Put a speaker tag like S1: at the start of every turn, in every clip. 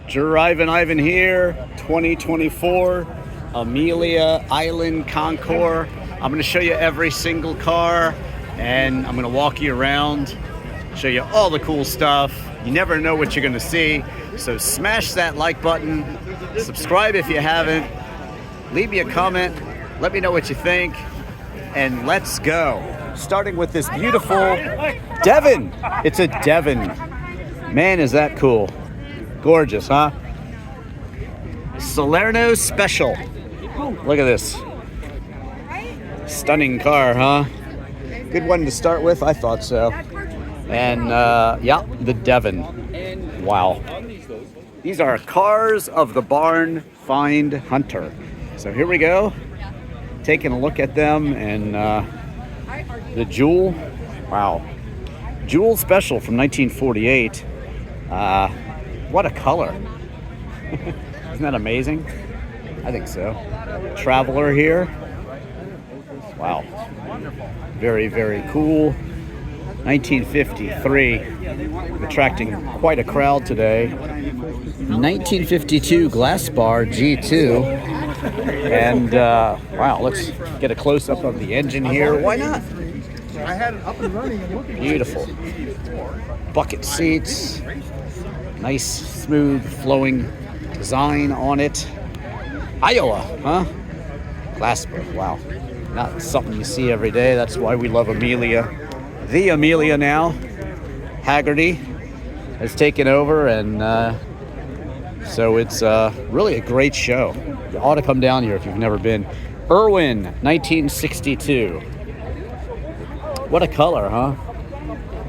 S1: Drivin Ivan here, 2024 Amelia Island Concours. I'm going to show you every single car, and I'm going to walk you around, show you all the cool stuff. You never know what you're going to see, so smash that like button, subscribe if you haven't, leave me a comment, let me know what you think, and let's go. Starting with this beautiful Devon. It's a Devon. Man, is that cool. Gorgeous, huh? Salerno Special. Look at this. Stunning car, huh? Good one to start with, I thought so. And yeah, the Devon. Wow. These are cars of the barn find hunter. So here we go. Taking a look at them, and the Jewel. Wow. Jewel Special from 1948. What a color. Isn't that amazing? I think so. Traveler here. Wow. Very, very cool. 1953. Attracting quite a crowd today. 1952 Glass Bar G2. And wow, let's get a close-up of the engine here. Why not?
S2: I had it up and running and looking.
S1: Beautiful. Bucket seats. Nice, smooth, flowing design on it. Iowa, huh? Glasper, wow. Not something you see every day. That's why we love Amelia. The Amelia now. Haggerty has taken over, and so it's really a great show. You ought to come down here if you've never been. Irwin, 1962. What a color, huh?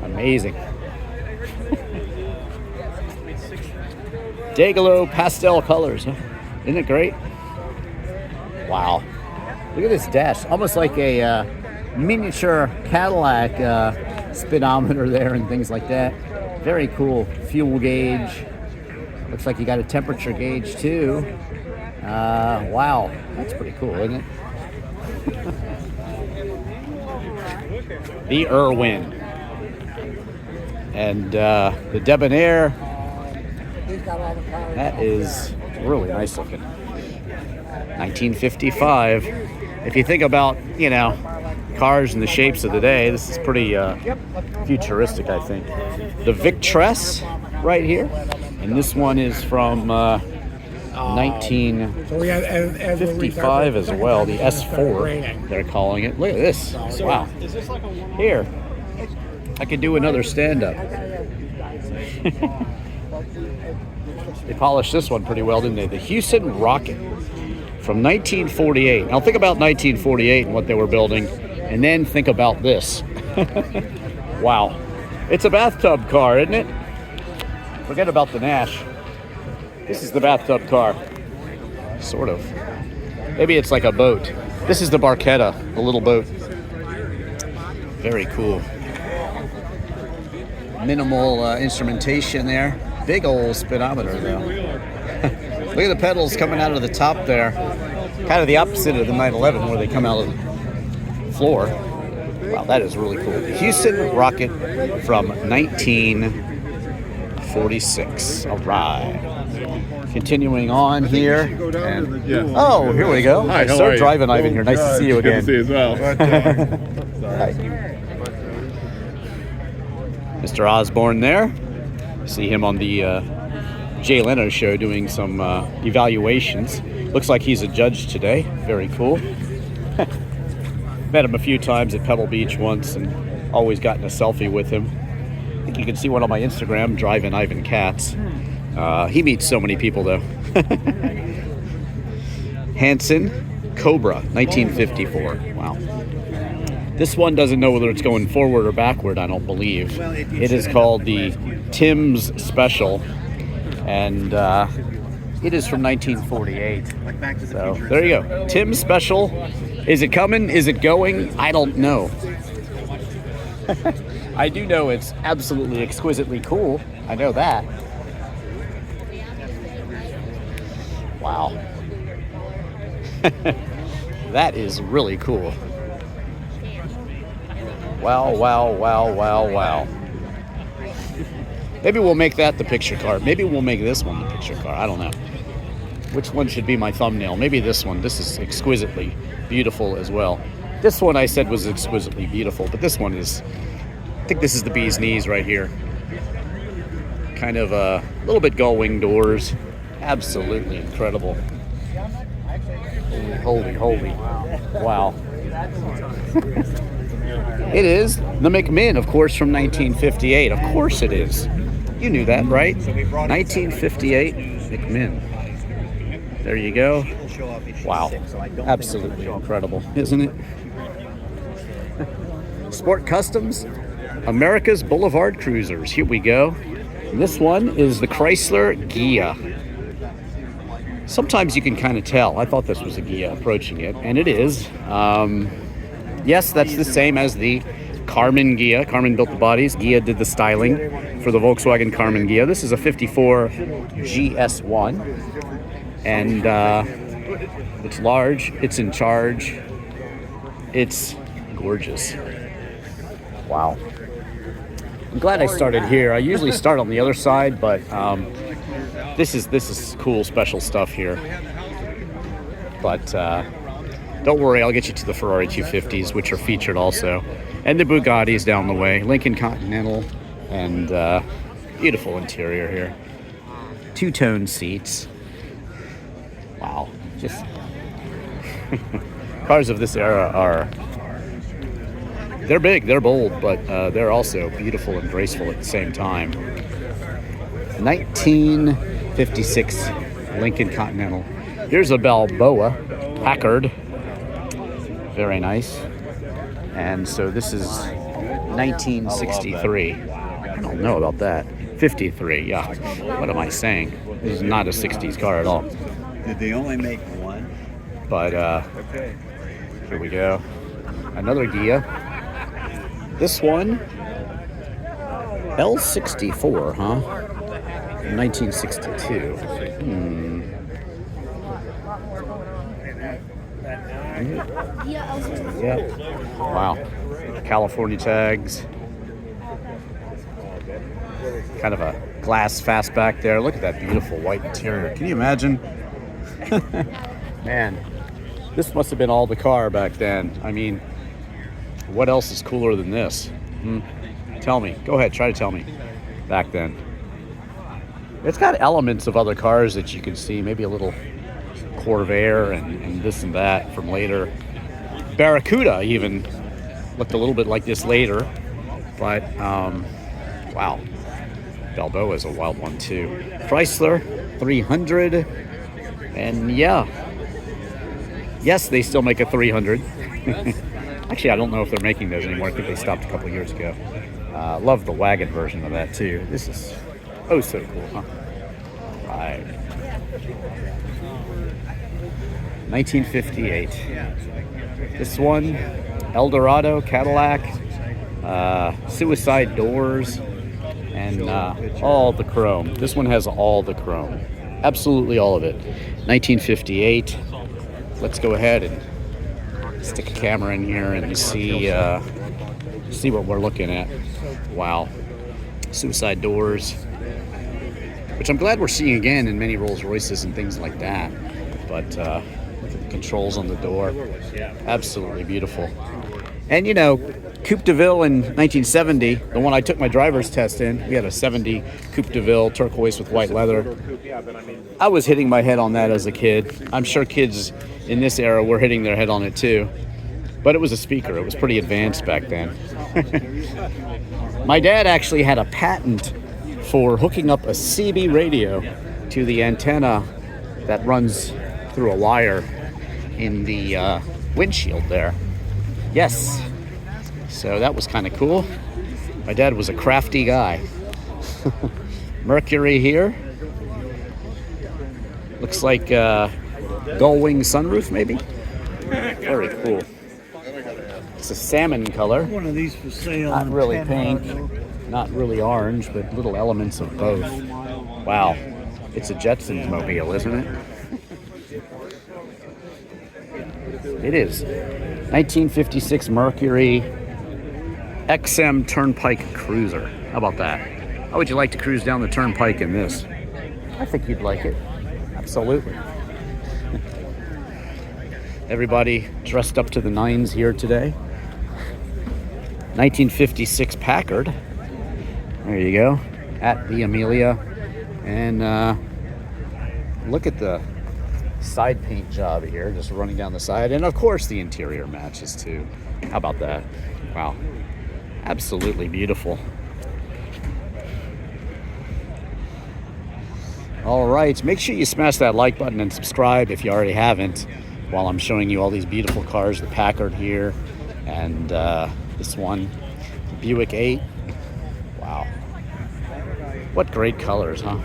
S1: Amazing. Dayglow pastel colors, huh? Isn't it great? Wow. Look at this dash. Almost like a miniature Cadillac speedometer there and things like that. Very cool. Fuel gauge. Looks like you got a temperature gauge too. Wow. That's pretty cool, isn't it? The Irwin. And the Debonair. That is really nice looking. 1955. If you think about, you know, cars and the shapes of the day, this is pretty futuristic, I think. The Victress right here. And this one is from 1955 as well. The S4, they're calling it. Look at this. Wow. Here. I could do another stand-up. They polished this one pretty well, didn't they? The Houston Rocket from 1948. Now think about 1948 and what they were building, and then think about this. Wow. It's a bathtub car, isn't it? Forget about the Nash. This is the bathtub car. Sort of. Maybe it's like a boat. This is the Barchetta, the little boat. Very cool. Minimal instrumentation there. Big old speedometer though. Look at the pedals coming out of the top there. Kind of the opposite of the 911 where they come out of the floor. Wow, that is really cool. The Houston Rocket from 1946. All right. Continuing on here. And, oh, here we go.
S2: Hi,
S1: so Drivin Ivan here. Nice to see you again.
S2: Good to see you as well.
S1: Hi. Mr. Osborne there. See him on the Jay Leno show doing some evaluations. Looks like he's a judge today. Very cool. Met him a few times at Pebble Beach once and always gotten a selfie with him. I think you can see one on my Instagram, Drivin Ivan Cats. He meets so many people though. Hanson Cobra, 1954. Wow. This one doesn't know whether it's going forward or backward, I don't believe. It is called the Tim's Special, and it is from 1948. So there you go. Tim's Special. Is it coming? Is it going? I don't know. I do know it's absolutely exquisitely cool. I know that. Wow. That is really cool. Wow, wow, wow, wow, wow. Maybe we'll make that the picture car. Maybe we'll make this one the picture car. I don't know. Which one should be my thumbnail? Maybe this one. This is exquisitely beautiful as well. This one I said was exquisitely beautiful, but this one is, I think this is the bee's knees right here. Kind of a little bit gull wing doors. Absolutely incredible. Holy. Wow. It is the McMinn, of course, from 1958. Of course it is. You knew that, right? 1958 McMinn. There you go. Wow. Absolutely incredible, isn't it? Sport Customs, America's Boulevard Cruisers. Here we go. And this one is the Chrysler Ghia. Sometimes you can kind of tell. I thought this was a Ghia approaching it, and it is. Yes, that's the same as the Karmann Ghia. Karmann built the bodies. Ghia did the styling for the Volkswagen Karmann Ghia. This is a 54 GS1. And it's large. It's in charge. It's gorgeous. Wow. I'm glad I started here. I usually start on the other side, but this is cool, special stuff here. But don't worry, I'll get you to the Ferrari 250s, which are featured also, and the Bugattis down the way. Lincoln Continental, and beautiful interior here. Two-tone seats. Wow, just cars of this era are. They're big, they're bold, but they're also beautiful and graceful at the same time. 1956 Lincoln Continental. Here's a Balboa Packard. Very nice. And so this is 1963. I don't know about that. 53, yeah. What am I saying? This is not a 60s car at all.
S3: Did they only make one?
S1: But here we go. Another Ghia. This one, L64, huh? 1962. Yeah. Wow. California tags. Kind of a glass fastback there. Look at that beautiful white interior. Can you imagine? Man, this must have been all the car back then. I mean, what else is cooler than this? Tell me. Go ahead, try to tell me. Back then. It's got elements of other cars that you can see. Maybe a little Corvair and this and that from later. Barracuda even looked a little bit like this later. But, wow. Balboa is a wild one, too. Chrysler 300. And, yeah. Yes, they still make a 300. Actually, I don't know if they're making those anymore. I think they stopped a couple years ago. Love the wagon version of that, too. This is oh so cool, huh? Right. 1958. This one, Eldorado Cadillac, suicide doors, and all the chrome. This one has all the chrome. Absolutely all of it. 1958. Let's go ahead and stick a camera in here and see what we're looking at. Wow. Suicide doors, which I'm glad we're seeing again in many Rolls Royces and things like that. But look at the controls on the door. Absolutely beautiful. And you know, Coupe de Ville in 1970, the one I took my driver's test in, we had a 70 Coupe de Ville turquoise with white leather. I was hitting my head on that as a kid. I'm sure kids in this era were hitting their head on it too. But it was a speaker. It was pretty advanced back then. My dad actually had a patent for hooking up a CB radio to the antenna that runs through a wire in the windshield there. Yes. So that was kind of cool. My dad was a crafty guy. Mercury here. Looks like gull wing sunroof, maybe. Very cool. It's a salmon color.
S3: One of these for sale.
S1: Not really pink, not really orange, but little elements of both. Wow. It's a Jetsons mobile, isn't it? It is. 1956 Mercury XM Turnpike Cruiser. How about that? How would you like to cruise down the turnpike in this? I think you'd like it. Absolutely. Everybody dressed up to the nines here today. 1956 Packard. There you go. At the Amelia. And look at the side paint job here, just running down the side. And of course the interior matches too. How about that? Wow. Absolutely beautiful. All right, make sure you smash that like button and subscribe if you already haven't, while I'm showing you all these beautiful cars. The Packard here, and this one, Buick 8. Wow. What great colors, huh?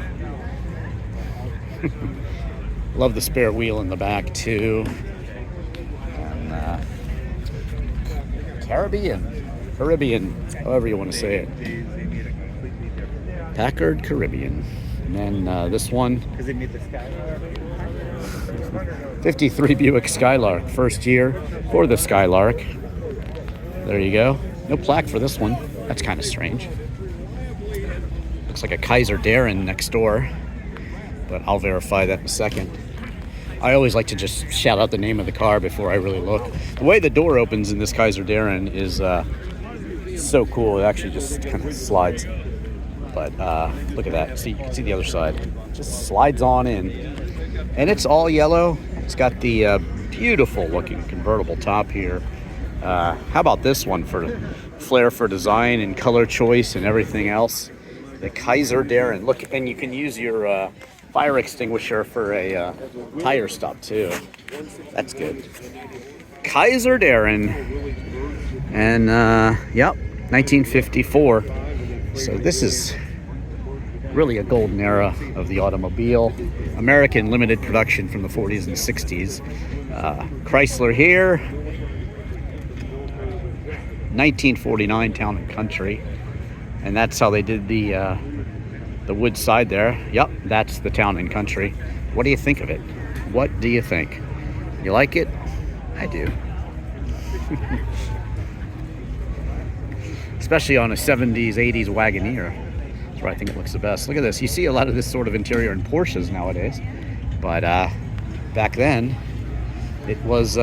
S1: Love the spare wheel in the back too. And Caribbean, however you want to say it. Packard Caribbean. And then this one, 53 Buick Skylark, first year for the Skylark. There you go. No plaque for this one. That's kind of strange. Looks like a Kaiser Darren next door, but I'll verify that in a second. I always like to just shout out the name of the car before I really look. The way the door opens in this Kaiser Darren is so cool. It actually just kind of slides. But look at that. See, you can see the other side. Just slides on in. And it's all yellow. It's got the beautiful looking convertible top here. How about this one for flair for design and color choice and everything else? The Kaiser Darren. Look, and you can use your fire extinguisher for a tire stop too. That's good. Kaiser Darren. And yep, 1954. So this is really a golden era of the automobile. American limited production from the 40s and 60s. Chrysler here. 1949 Town and Country. And that's how they did the wood side there. Yep, that's the Town and Country. What do you think of it? What do you think? You like it? I do. Especially on a 70s, 80s Wagoneer. That's where I think it looks the best. Look at this. You see a lot of this sort of interior in Porsches nowadays. But back then, it was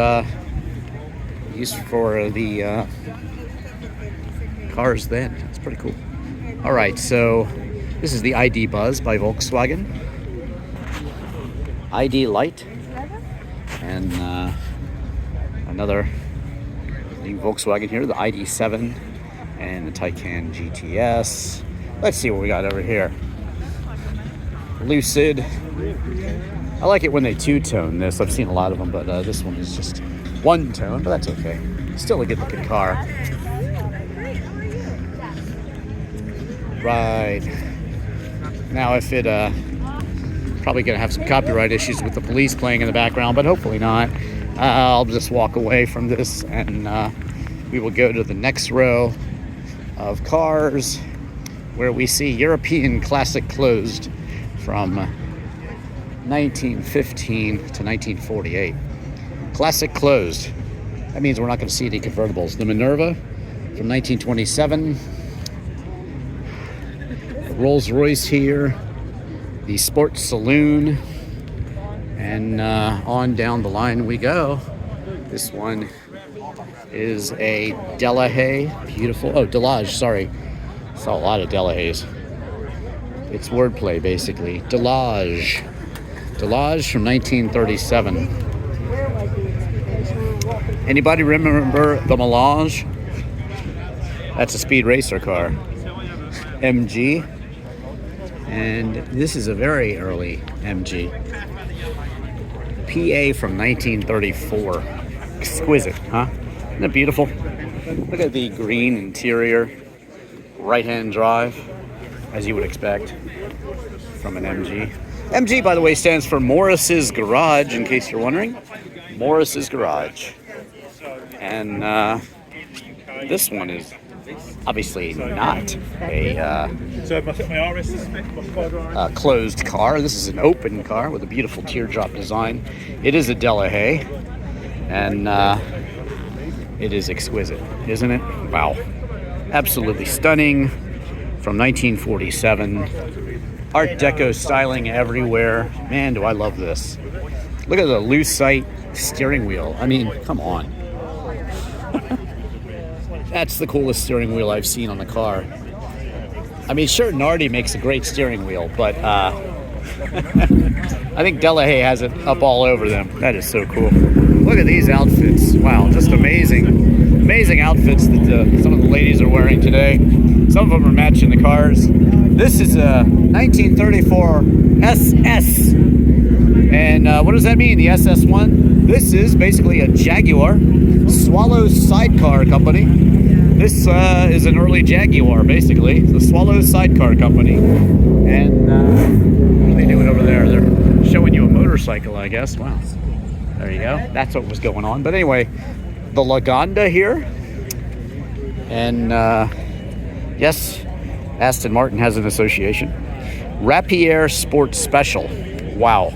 S1: used for the cars then. It's pretty cool. All right, so this is the ID Buzz by Volkswagen. ID Light. And another new Volkswagen here, the ID7. And the Taycan GTS. Let's see what we got over here. Lucid. I like it when they two-tone this. I've seen a lot of them, but this one is just one tone, but that's okay. Still a good-looking car. Right. Now, if it probably gonna have some copyright issues with the police playing in the background, but hopefully not. I'll just walk away from this, and we will go to the next row of cars where we see European Classic closed from 1915 to 1948. Classic closed. That means we're not going to see any convertibles. The Minerva from 1927. The Rolls Royce here. The Sports Saloon. And on down the line we go. This one is a Delahaye, beautiful. Oh, Delage, sorry. Saw a lot of Delahaye's. It's wordplay, basically. Delage. Delage from 1937. Anybody remember the Melange? That's a speed racer car. MG. And this is a very early MG. PA from 1934. Exquisite, huh? Isn't it beautiful? Look at the green interior, right-hand drive, as you would expect from an MG. MG, by the way, stands for Morris's Garage, in case you're wondering. Morris's Garage. And this one is obviously not a closed car. This is an open car with a beautiful teardrop design. It is a Delahaye, and it is exquisite, isn't it? Wow. Absolutely stunning. from 1947. Art Deco styling everywhere. Man, do I love this. Look at the lucite steering wheel. I mean, come on. That's the coolest steering wheel I've seen on a car. I mean, sure, Nardi makes a great steering wheel, but I think Delahaye has it up all over them. That is so cool. Look at these outfits. Wow, just amazing. Amazing outfits that some of the ladies are wearing today. Some of them are matching the cars. This is a 1934 SS. And what does that mean, the SS1? This is basically a Jaguar Swallows Sidecar Company. This is an early Jaguar, basically. The Swallows Sidecar Company. And what are they doing over there? They're showing you a motorcycle, I guess. Wow. There you go. That's what was going on. But anyway, the Lagonda here. And yes, Aston Martin has an association. Rapier Sport Special. Wow.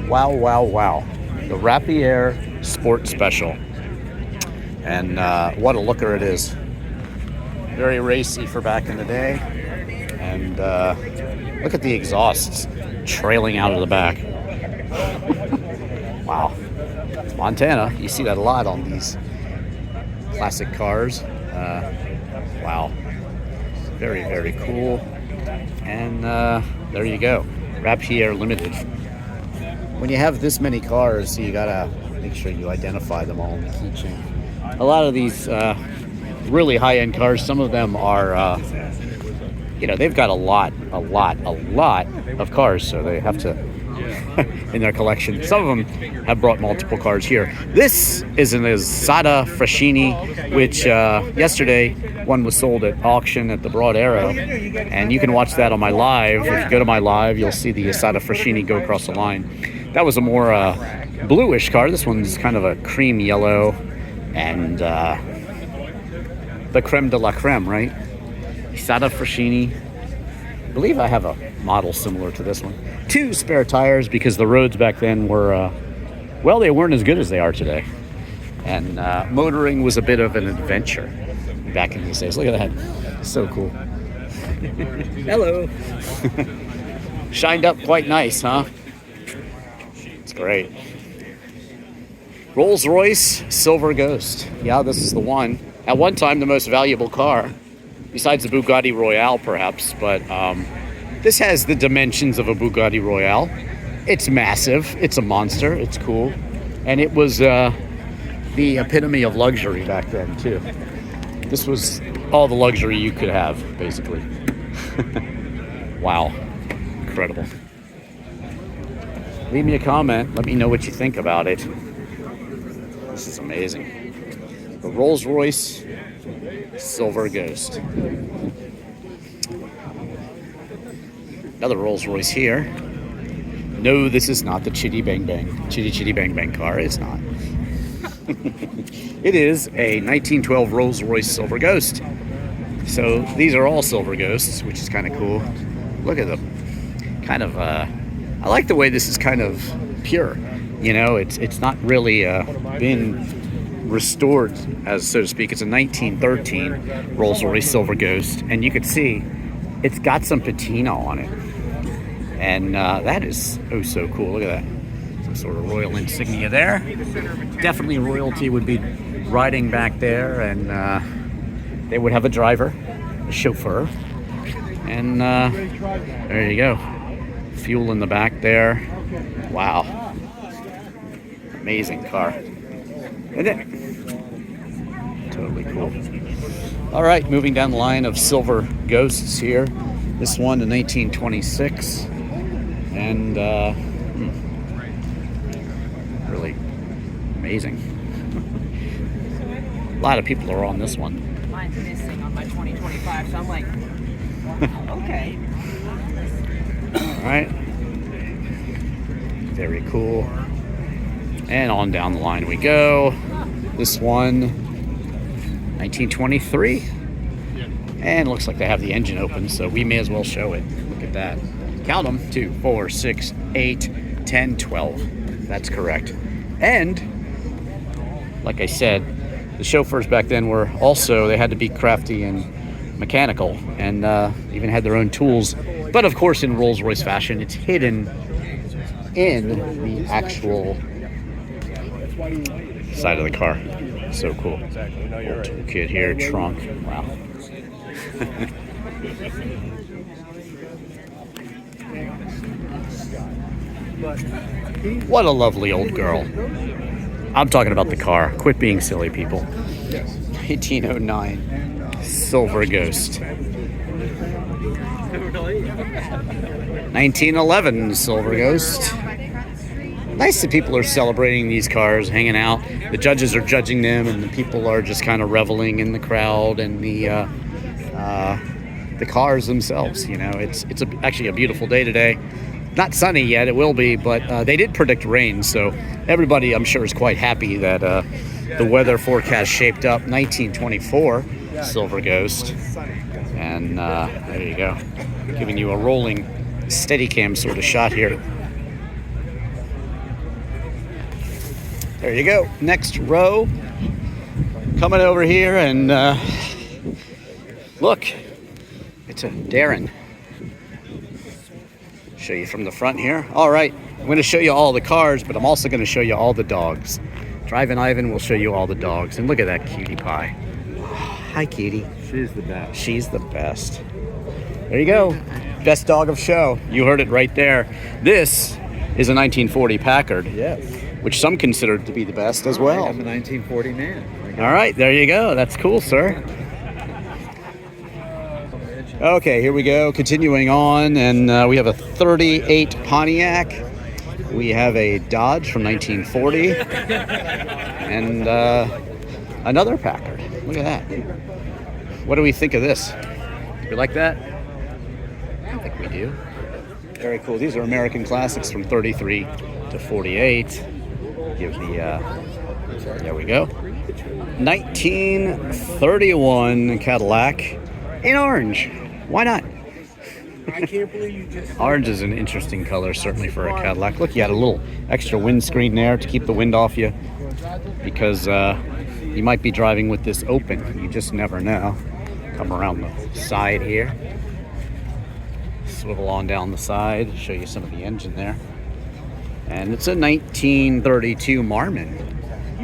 S1: Wow, wow, wow. The Rapier Sport Special. And what a looker it is. Very racy for back in the day. And look at the exhausts trailing out of the back. Wow. It's Montana. You see that a lot on these classic cars. Wow. Very, very cool. And there you go. Rapier Limited. When you have this many cars, you gotta make sure you identify them all in the keychain. A lot of these really high-end cars, some of them are, they've got a lot of cars, so they have to, in their collection. Some of them have brought multiple cars here. This is an Izzata Fraschini, which yesterday one was sold at auction at the Broad Arrow, and you can watch that on my live. If you go to my live, you'll see the Izzata Fraschini go across the line. That was a more bluish car. This one's kind of a cream yellow, and the creme de la creme, right? Izzata Fraschini. I believe I have a model similar to this one. 2 spare tires because the roads back then were, they weren't as good as they are today. And motoring was a bit of an adventure back in these days. Look at that. So cool. Hello. Shined up quite nice, huh? It's great. Rolls-Royce Silver Ghost. Yeah, this is the one. At one time, the most valuable car, besides the Bugatti Royale, perhaps. But this has the dimensions of a Bugatti Royale. It's massive. It's a monster. It's cool. And it was the epitome of luxury back then, too. This was all the luxury you could have, basically. Wow. Incredible. Leave me a comment. Let me know what you think about it. This is amazing. The Rolls-Royce Silver Ghost. Another Rolls-Royce here. No, this is not the Chitty Bang Bang. Chitty Bang Bang car. It's not. It is a 1912 Rolls-Royce Silver Ghost. So these are all Silver Ghosts, which is kind of cool. Look at them. Kind of, I like the way this is kind of pure. It's not really been restored, as so to speak. It's a 1913 Rolls-Royce Silver Ghost, and you can see it's got some patina on it. And that is so cool. Look at that. Some sort of royal insignia there. Definitely royalty would be riding back there, and they would have a driver, a chauffeur. And there you go. Fuel in the back there. Wow. Amazing car. Isn't it? Totally cool. All right, moving down the line of Silver Ghosts here. This one in 1926. And really amazing. A lot of people are on this one.
S4: Mine's missing on my 2025, so I'm like, okay.
S1: All right. Very cool. And on down the line we go. This one, 1923. And it looks like they have the engine open, so we may as well show it. Look at that. Count them. 2, 4, 6, 8, 10, 12. That's correct. And, like I said, the chauffeurs back then were also, they had to be crafty and mechanical, and even had their own tools. But of course, in Rolls-Royce fashion, it's hidden in the actual side of the car. So cool. Old toolkit here, trunk. Wow. What a lovely old girl. I'm talking about the car. Quit being silly, people. 1809 Silver Ghost. 1911 Silver Ghost. Nice that people are celebrating these cars, hanging out. The judges are judging them, and the people are just kind of reveling in the crowd and the cars themselves. You know, it's actually a beautiful day today. Not sunny yet, it will be, but they did predict rain, so everybody, I'm sure, is quite happy that the weather forecast shaped up. 1924 Silver Ghost, and there you go, giving you a rolling Steadicam sort of shot here. There you go. Next row, coming over here, and look, it's a Darren. Show you from the front here. All right, I'm going to show you all the cars, but I'm also going to show you all the dogs. Drivin Ivan will show you all the dogs, and look at that cutie pie. Hi, cutie.
S3: She's the best.
S1: She's the best. There you go. Best dog of show. You heard it right there. This is a 1940 Packard.
S3: Yes.
S1: Which some consider to be the best as well.
S3: I'm a 1940 man.
S1: All right, there you go. That's cool, sir. Okay, here we go. Continuing on, and we have a 38 Pontiac. We have a Dodge from 1940, and another Packard. Look at that. What do we think of this? Do we like that? I think we do. Very cool. These are American classics from 33 to 48. Give the, there we go. 1931 Cadillac in orange. Why not?
S2: I can't believe you just.
S1: Orange is an interesting color, certainly for a Cadillac. Look, you had a little extra windscreen there to keep the wind off you, because you might be driving with this open. You just never know. Come around the side here. Swivel on down the side, show you some of the engine there. And it's a 1932 Marmon.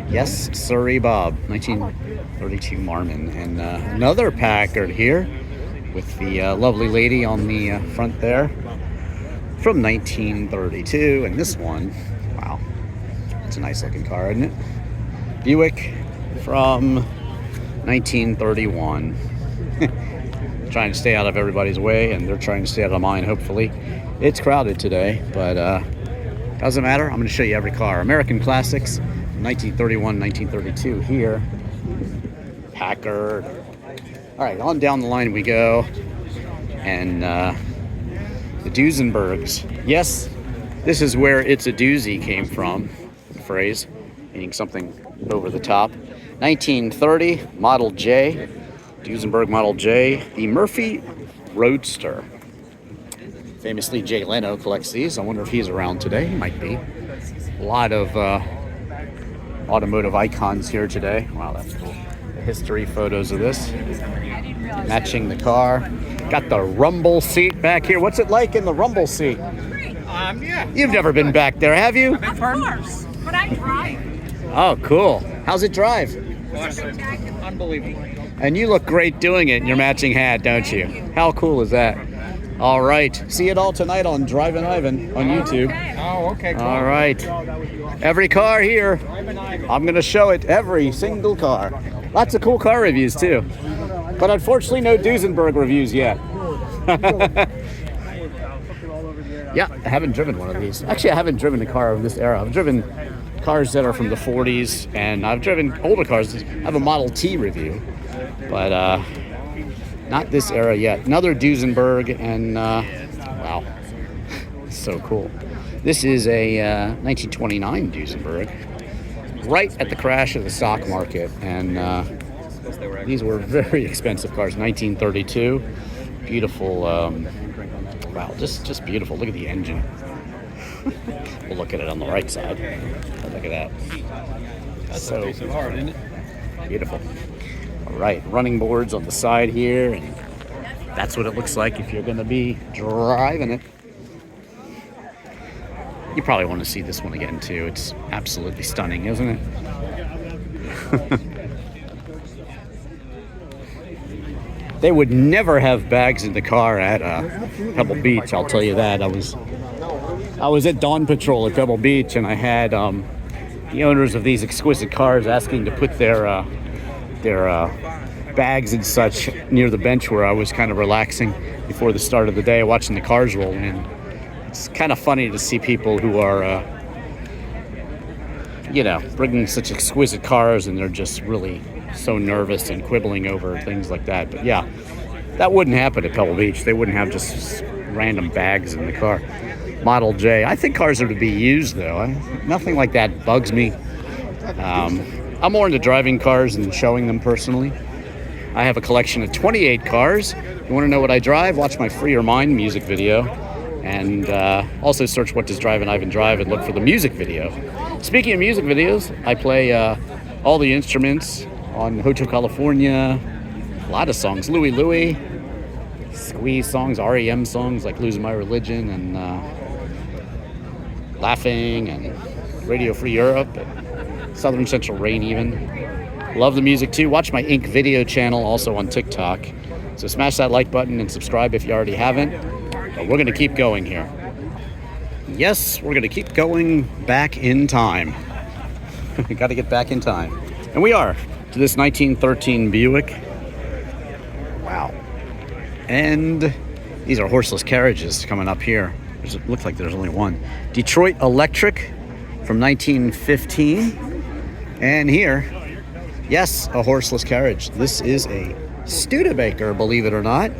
S1: Yes, sorry, Bob. 1932 Marmon. And another Packard here with the lovely lady on the front there from 1932. And this one, wow, it's a nice looking car, isn't it? Buick from 1931. Trying to stay out of everybody's way, and they're trying to stay out of mine, hopefully. It's crowded today, but doesn't matter. I'm going to show you every car. American classics, 1931, 1932 here. Packard. All right, on down the line we go. And the Duesenbergs. Yes, this is where "it's a doozy" came from, the phrase, meaning something over the top. 1930, Model J. Duesenberg Model J, the Murphy Roadster. Famously, Jay Leno collects these. I wonder if he's around today. He might be. A lot of automotive icons here today. Wow, that's cool. The history photos of this. Matching the car. Got the rumble seat back here. What's it like in the rumble seat?
S2: Yeah.
S1: You've never been back there, have you?
S4: Of course, but I drive.
S1: Oh, cool. How's it drive?
S2: Unbelievable.
S1: And you look great doing it in your matching hat, don't you? How cool is that? All right. See it all tonight on Drivin Ivan on YouTube.
S2: Oh, okay. Cool.
S1: All right. Every car here. I'm going to show it. Every single car. Lots of cool car reviews, too. But unfortunately, no Duesenberg reviews yet. Yeah, I haven't driven one of these. Actually, I haven't driven a car of this era. I've driven cars that are from the 40s, and I've driven older cars. I have a Model T review, but not this era yet. Another Duesenberg, and wow, so cool. This is a 1929 Duesenberg, right at the crash of the stock market, and these were very expensive cars. 1932, beautiful. Wow, just beautiful. Look at the engine. We'll look at it on the right side. Look at that.
S2: That's
S1: so
S2: hard, isn't it?
S1: beautiful. All right, running boards on the side here, and that's what it looks like if you're going to be driving it. You probably want to see this one again too. It's absolutely stunning, isn't it? They would never have bags in the car at Pebble Beach, I'll tell you that. I was at Dawn Patrol at Pebble Beach, and I had the owners of these exquisite cars asking to put their bags and such near the bench where I was kind of relaxing before the start of the day, watching the cars roll in. It's kind of funny to see people who are, bringing such exquisite cars, and they're just really so nervous and quibbling over things like that. But yeah, that wouldn't happen at Pebble Beach. They wouldn't have just random bags in the car. Model J. I think cars are to be used, though. Nothing like that bugs me. I'm more into driving cars than showing them personally. I have a collection of 28 cars. You want to know what I drive? Watch my Free Your Mind music video. And also search What Does Drivin Ivan Drive and look for the music video. Speaking of music videos, I play all the instruments on Hotel California. A lot of songs. Louie Louie. Squeeze songs, REM songs like Losing My Religion and Laughing and Radio Free Europe and Southern Central Rain even. Love the music too. Watch my Ink video channel also on TikTok. So smash that like button and subscribe if you already haven't. But we're going to keep going here. Yes, we're going to keep going back in time. We got to get back in time. And we are to this 1913 Buick. Wow. And these are horseless carriages coming up here. It looks like there's only one. Detroit Electric from 1915. And here, yes, a horseless carriage. This is a Studebaker, believe it or not.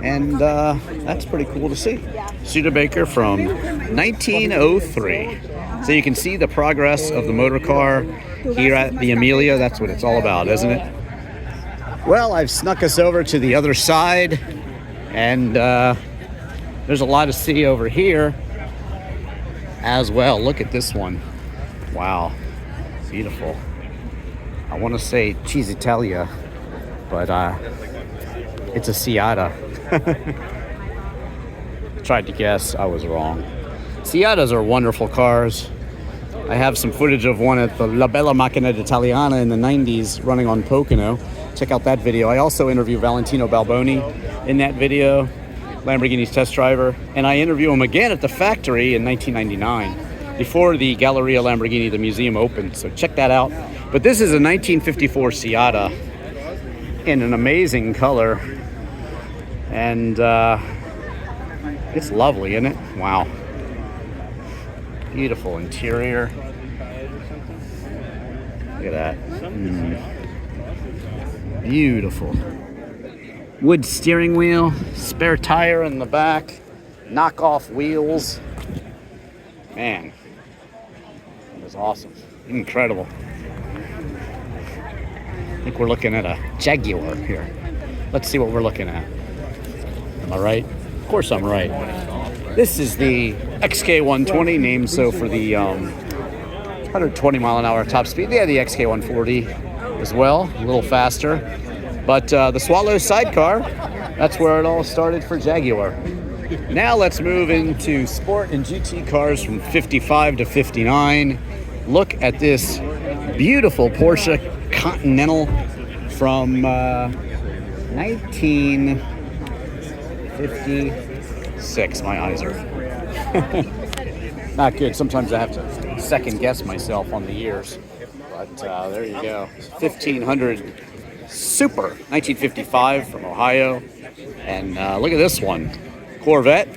S1: And that's pretty cool to see. Studebaker from 1903. So you can see the progress of the motor car here at the Amelia. That's what it's all about, isn't it? Well, I've snuck us over to the other side, and there's a lot to see over here as well. Look at this one. Wow, beautiful. I want to say Cheese Italia, but it's a Seata. Tried to guess, I was wrong. Seatas are wonderful cars. I have some footage of one at the La Bella Macchina d'Italiana in the 90s running on Pocono. Check out that video. I also interview Valentino Balboni in that video, Lamborghini's test driver, and I interview him again at the factory in 1999 before the Galleria Lamborghini, the museum, opened. So check that out. But this is a 1954 Seata in an amazing color, and it's lovely, isn't it? Wow. Beautiful interior. Look at that. Beautiful. Wood steering wheel, spare tire in the back, knockoff wheels. Man, that was awesome. Incredible. I think we're looking at a Jaguar here. Let's see what we're looking at. Am I right? Of course I'm right. This is the XK120, named so for the 120 mile an hour top speed. They had the XK140 as well, a little faster. But the Swallow sidecar, that's where it all started for Jaguar. Now let's move into sport and GT cars from 55 to 59. Look at this beautiful Porsche Continental from 1956. My eyes are not good. Sometimes I have to second guess myself on the years. But there you go. 1500 Super 1955 from Ohio. And look at this one. Corvette.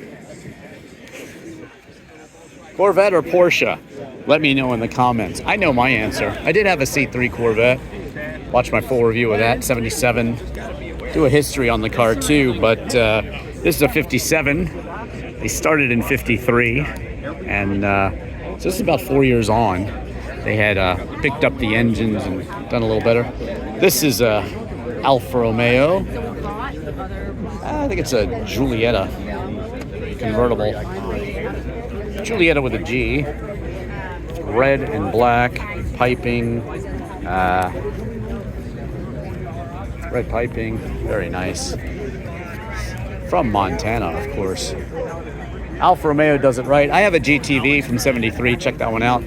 S1: Corvette or Porsche? Let me know in the comments. I know my answer. I did have a C3 Corvette. Watch my full review of that, 77. Do a history on the car too, but this is a 57. They started in 53. And so this is about 4 years on. They had picked up the engines and done a little better. This is a Alfa Romeo. I think it's a Giulietta convertible. Giulietta with a G. Red and black piping. Red piping, very nice. from Montana, of course. Alfa Romeo does it right. I have a GTV from 73. Check that one out.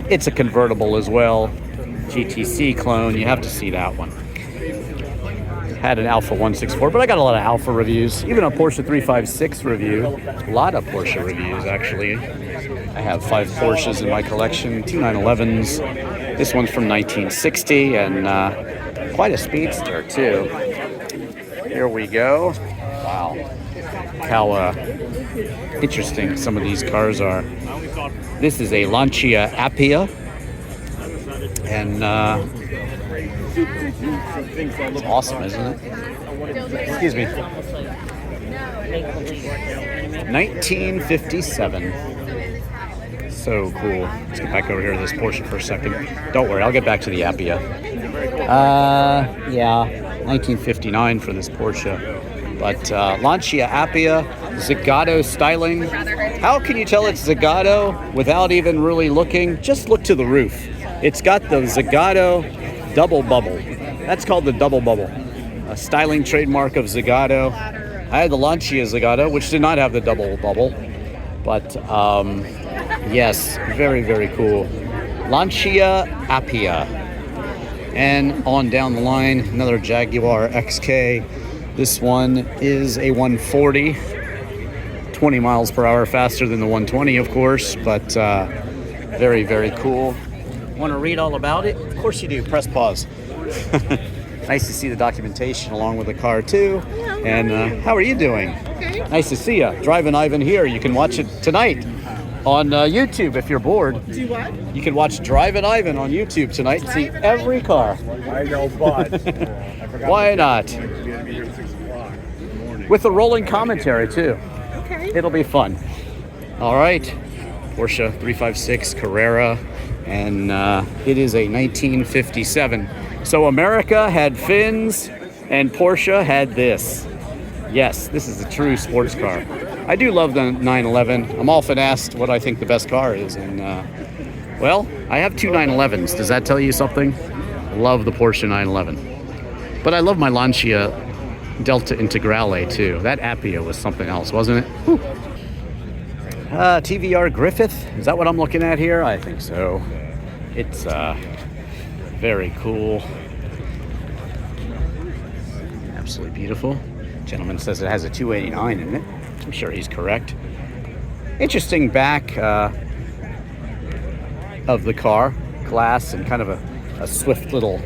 S1: It's a convertible as well. GTC clone. You have to see that one. Had an Alfa 164, but I got a lot of Alfa reviews. Even a Porsche 356 review. A lot of Porsche reviews, actually. I have 5 Porsches in my collection, 2 911s. This one's from 1960, and quite a speedster, too. Here we go. Wow. How interesting some of these cars are. This is a Lancia Appia, and it's awesome, isn't it? Excuse me. 1957. So cool. Let's get back over here to this Porsche for a second. Don't worry, I'll get back to the Appia. Yeah, 1959 for this Porsche. But Lancia Appia, Zagato styling. How can you tell it's Zagato without even really looking? Just look to the roof. It's got the Zagato double bubble. That's called the double bubble. A styling trademark of Zagato. I had the Lancia Zagato, which did not have the double bubble. But yes, very, very cool. Lancia Appia. And on down the line, another Jaguar XK. This one is a 140, 20 miles per hour faster than the 120, of course, but very, very cool. Want to read all about it? Of course you do. Press pause. Nice to see the documentation along with the car, too. And how are you doing?
S2: Okay.
S1: Nice to see you. Drivin Ivan here. You can watch it tonight on YouTube if you're bored.
S2: Do what?
S1: You can watch Drivin Ivan on YouTube tonight and see every car.
S3: I know, but
S1: Why not? With the rolling commentary, too.
S2: Okay.
S1: It'll be fun. All right. Porsche 356 Carrera, and it is a 1957. So America had fins, and Porsche had this. Yes, this is a true sports car. I do love the 911. I'm often asked what I think the best car is, and well, I have 2 911s. Does that tell you something? Love the Porsche 911. But I love my Lancia Delta Integrale too. That Appia was something else, wasn't it? Whew. TVR Griffith, is that what I'm looking at here? I think so. It's very cool. Absolutely beautiful. Gentleman says it has a 289 in it. I'm sure he's correct. Interesting back of the car, glass, and kind of a swift little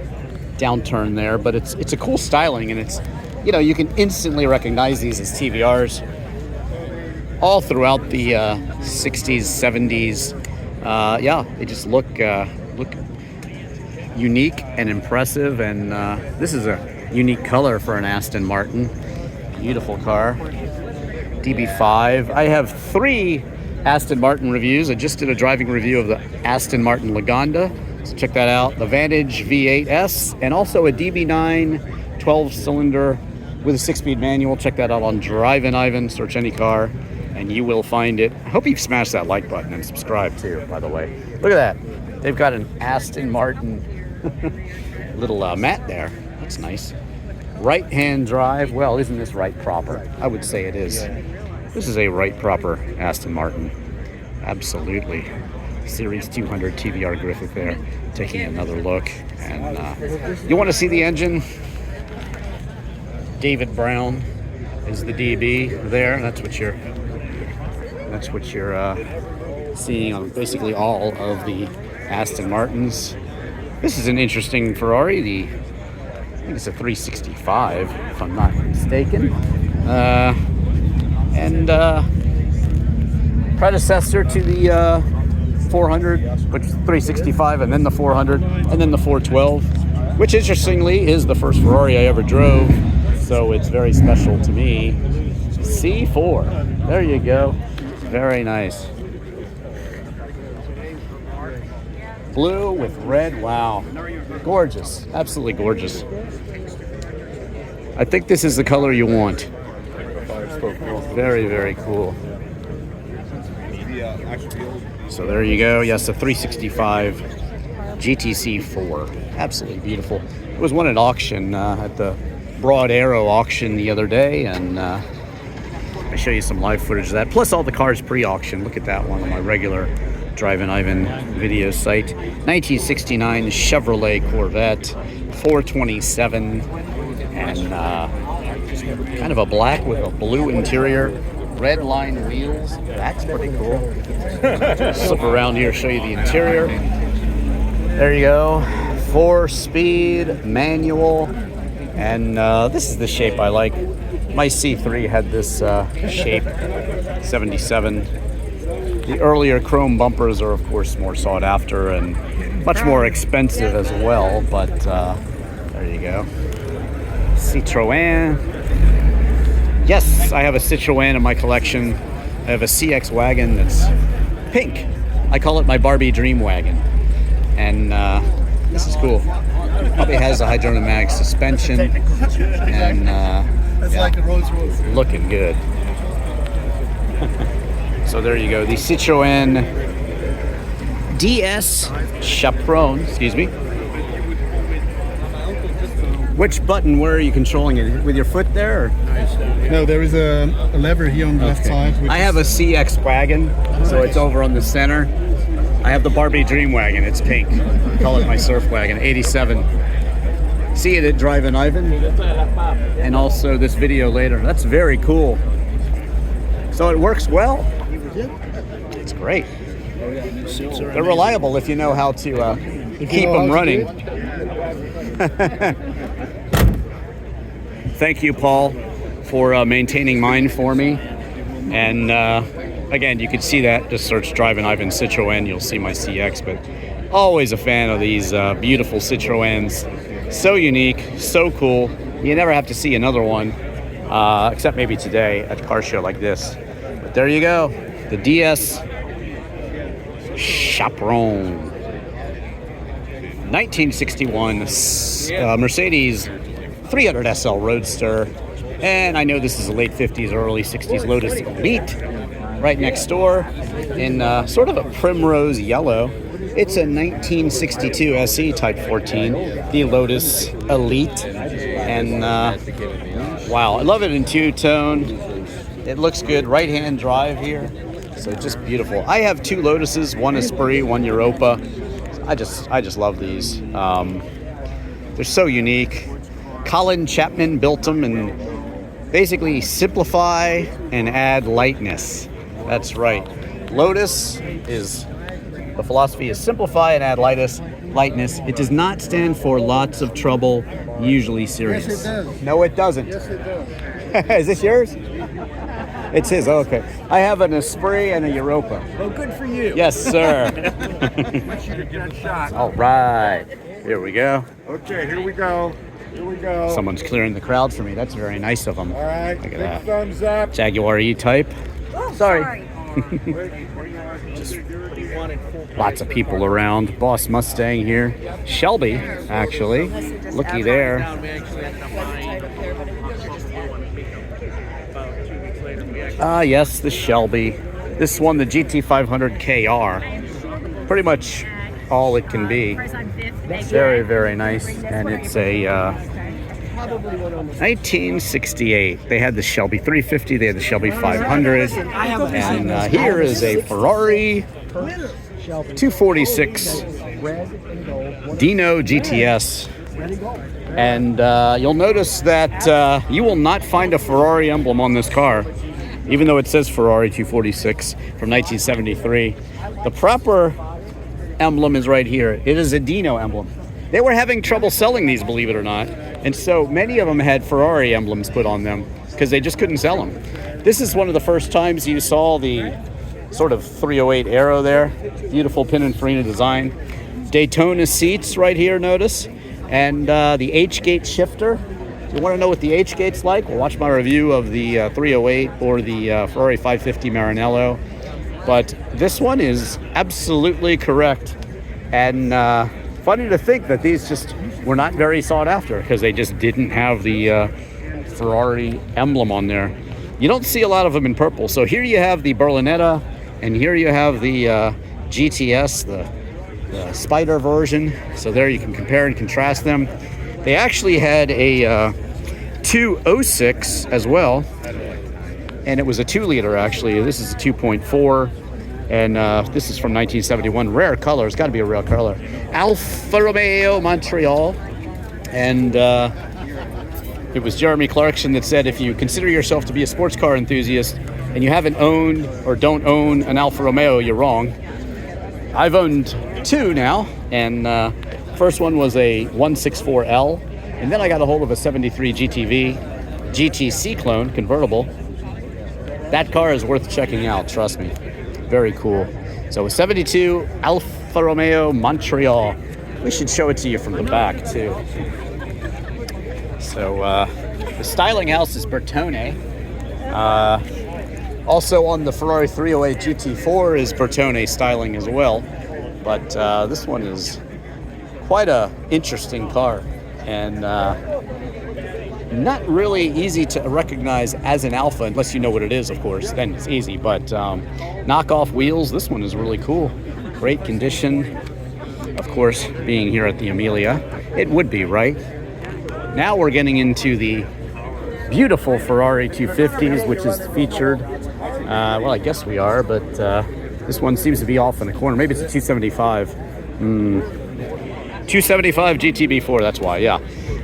S1: downturn there, but it's a cool styling, and it's, you know, you can instantly recognize these as TVRs all throughout the 60s, 70s. Yeah, they just look unique and impressive, and this is a unique color for an Aston Martin. Beautiful car. DB5. I have 3 Aston Martin reviews. I just did a driving review of the Aston Martin Lagonda, so check that out. The Vantage V8S, and also a DB9 12-cylinder with a 6-speed manual. Check that out on Drivin Ivan. Search any car, and you will find it. I hope you've smashed that like button and subscribe too, by the way. Look at that. They've got an Aston Martin little mat there. That's nice. Right-hand drive. Well, isn't this right proper? I would say it is. This is a right proper Aston Martin. Absolutely. Series 200 TVR Griffith there. Taking another look. And you want to see the engine? David Brown is the DB there. That's what you're seeing on basically all of the Aston Martins. This is an interesting Ferrari. I think it's a 365, if I'm not mistaken. And predecessor to the 400, which is 365, and then the 400, and then the 412, which interestingly is the first Ferrari I ever drove. So it's very special to me. C4. There you go. Very nice. Blue with red. Wow. Gorgeous. Absolutely gorgeous. I think this is the color you want. Very, very cool. So there you go. Yes, the 365 GTC4. Absolutely beautiful. It was won at auction at the Broad Arrow auction the other day, and I show you some live footage of that, plus all the cars pre-auction. Look at that one on my regular Drivin Ivan video site. 1969 Chevrolet Corvette, 427, and kind of a black with a blue interior, red line wheels. That's pretty cool. Slip around here, show you the interior. There you go. 4-speed manual, and this is the shape I like. My C3 had this shape, 77. The earlier chrome bumpers are, of course, more sought after and much more expensive as well, but there you go. Citroën. Yes, I have a Citroën in my collection. I have a CX wagon that's pink. I call it my Barbie dream wagon. And this is cool. Probably has a hydrodynamic suspension. And
S5: It's like a Rolls Royce.
S1: looking good. So there you go. The Citroën DS Chaperon, excuse me. Which button, where are you controlling it? With your foot there? Or?
S5: No, there is a lever here on the left side.
S1: I have a CX wagon, so it's over on the center. I have the Barbie Dream Wagon. It's pink. I call it my surf wagon. 87. See it at Drivin Ivan, and also this video later. That's very cool. So it works well. It's great. They're reliable if you know how to keep them running. Thank you, Paul, for maintaining mine for me. And again, you can see that. Just search Drivin Ivan Citroën. You'll see my CX. But always a fan of these beautiful Citroëns. So unique, so cool. You never have to see another one, except maybe today at a car show like this. But there you go, the DS Chaperon. 1961 Mercedes 300 SL Roadster. And I know this is a late 50s, early 60s Lotus Elite. Right next door in sort of a primrose yellow. It's a 1962 SE Type 14, the Lotus Elite. And wow, I love it in two-tone. It looks good, right-hand drive here. So just beautiful. I have two Lotuses, one Esprit, one Europa. I just love these. They're so unique. Colin Chapman built them and basically simplify and add lightness. That's right. Lotus is, the philosophy is simplify and add lightness. It does not stand for lots of trouble, usually serious.
S5: Yes, it does.
S1: No, it doesn't.
S5: Yes, it does.
S1: Is this yours? It's his, okay. I have an Esprit and a Europa.
S5: Well, good for you.
S1: Yes, sir. All right. Here we go.
S5: Okay, here we go. Here we go.
S1: Someone's clearing the crowd for me. That's very nice of them.
S5: All right,
S1: Look at
S5: big
S1: that.
S5: thumbs up.
S1: Jaguar E-Type.
S4: Oh,
S1: Sorry. Lots of people around. Boss Mustang here. Shelby, actually. Looky there. Yes, the Shelby. This one, the GT500 KR. Pretty much all it can be. Very, very nice. And it's a 1968. They had the Shelby 350. They had the Shelby 500. And here is a Ferrari 246 Dino GTS. And you'll notice that you will not find a Ferrari emblem on this car, even though it says Ferrari 246 from 1973. The proper emblem is right here. It is a Dino emblem. They were having trouble selling these, believe it or not. And so many of them had Ferrari emblems put on them because they just couldn't sell them. This is one of the first times you saw the sort of 308 Aero there. Beautiful Pininfarina design. Daytona seats right here, notice. And the H-gate shifter. If you want to know what the H-gate's like, well, watch my review of the 308 or the Ferrari 550 Maranello. But this one is absolutely correct. And funny to think that these just were not very sought after because they just didn't have the Ferrari emblem on there. You don't see a lot of them in purple. So here you have the Berlinetta, and here you have the GTS, the Spider version. So there you can compare and contrast them. They actually had a 206 as well. and it was a 2-liter actually. This is a 2.4, and this is from 1971. Rare color. It's got to be a rare color. Alfa Romeo Montreal, and it was Jeremy Clarkson that said, if you consider yourself to be a sports car enthusiast and you haven't owned or don't own an Alfa Romeo, you're wrong. I've owned 2 now, and first one was a 164L, and then I got a hold of a 73 GTC clone convertible. That car is worth checking out, trust me. Very cool. So a 72 Alfa Romeo Montreal. We should show it to you from the back too. So the styling house is Bertone. Also on the Ferrari 308 GT4 is Bertone styling as well. But this one is quite a interesting car, and not really easy to recognize as an Alfa unless you know what it is, of course. Then it's easy. But knockoff wheels. This one is really cool. Great condition. Of course, being here at the Amelia, it would be, right? Now we're getting into the beautiful Ferrari 250s, which is featured. Well, I guess we are, but this one seems to be off in the corner. Maybe it's a 275. 275 GTB4, that's why, yeah.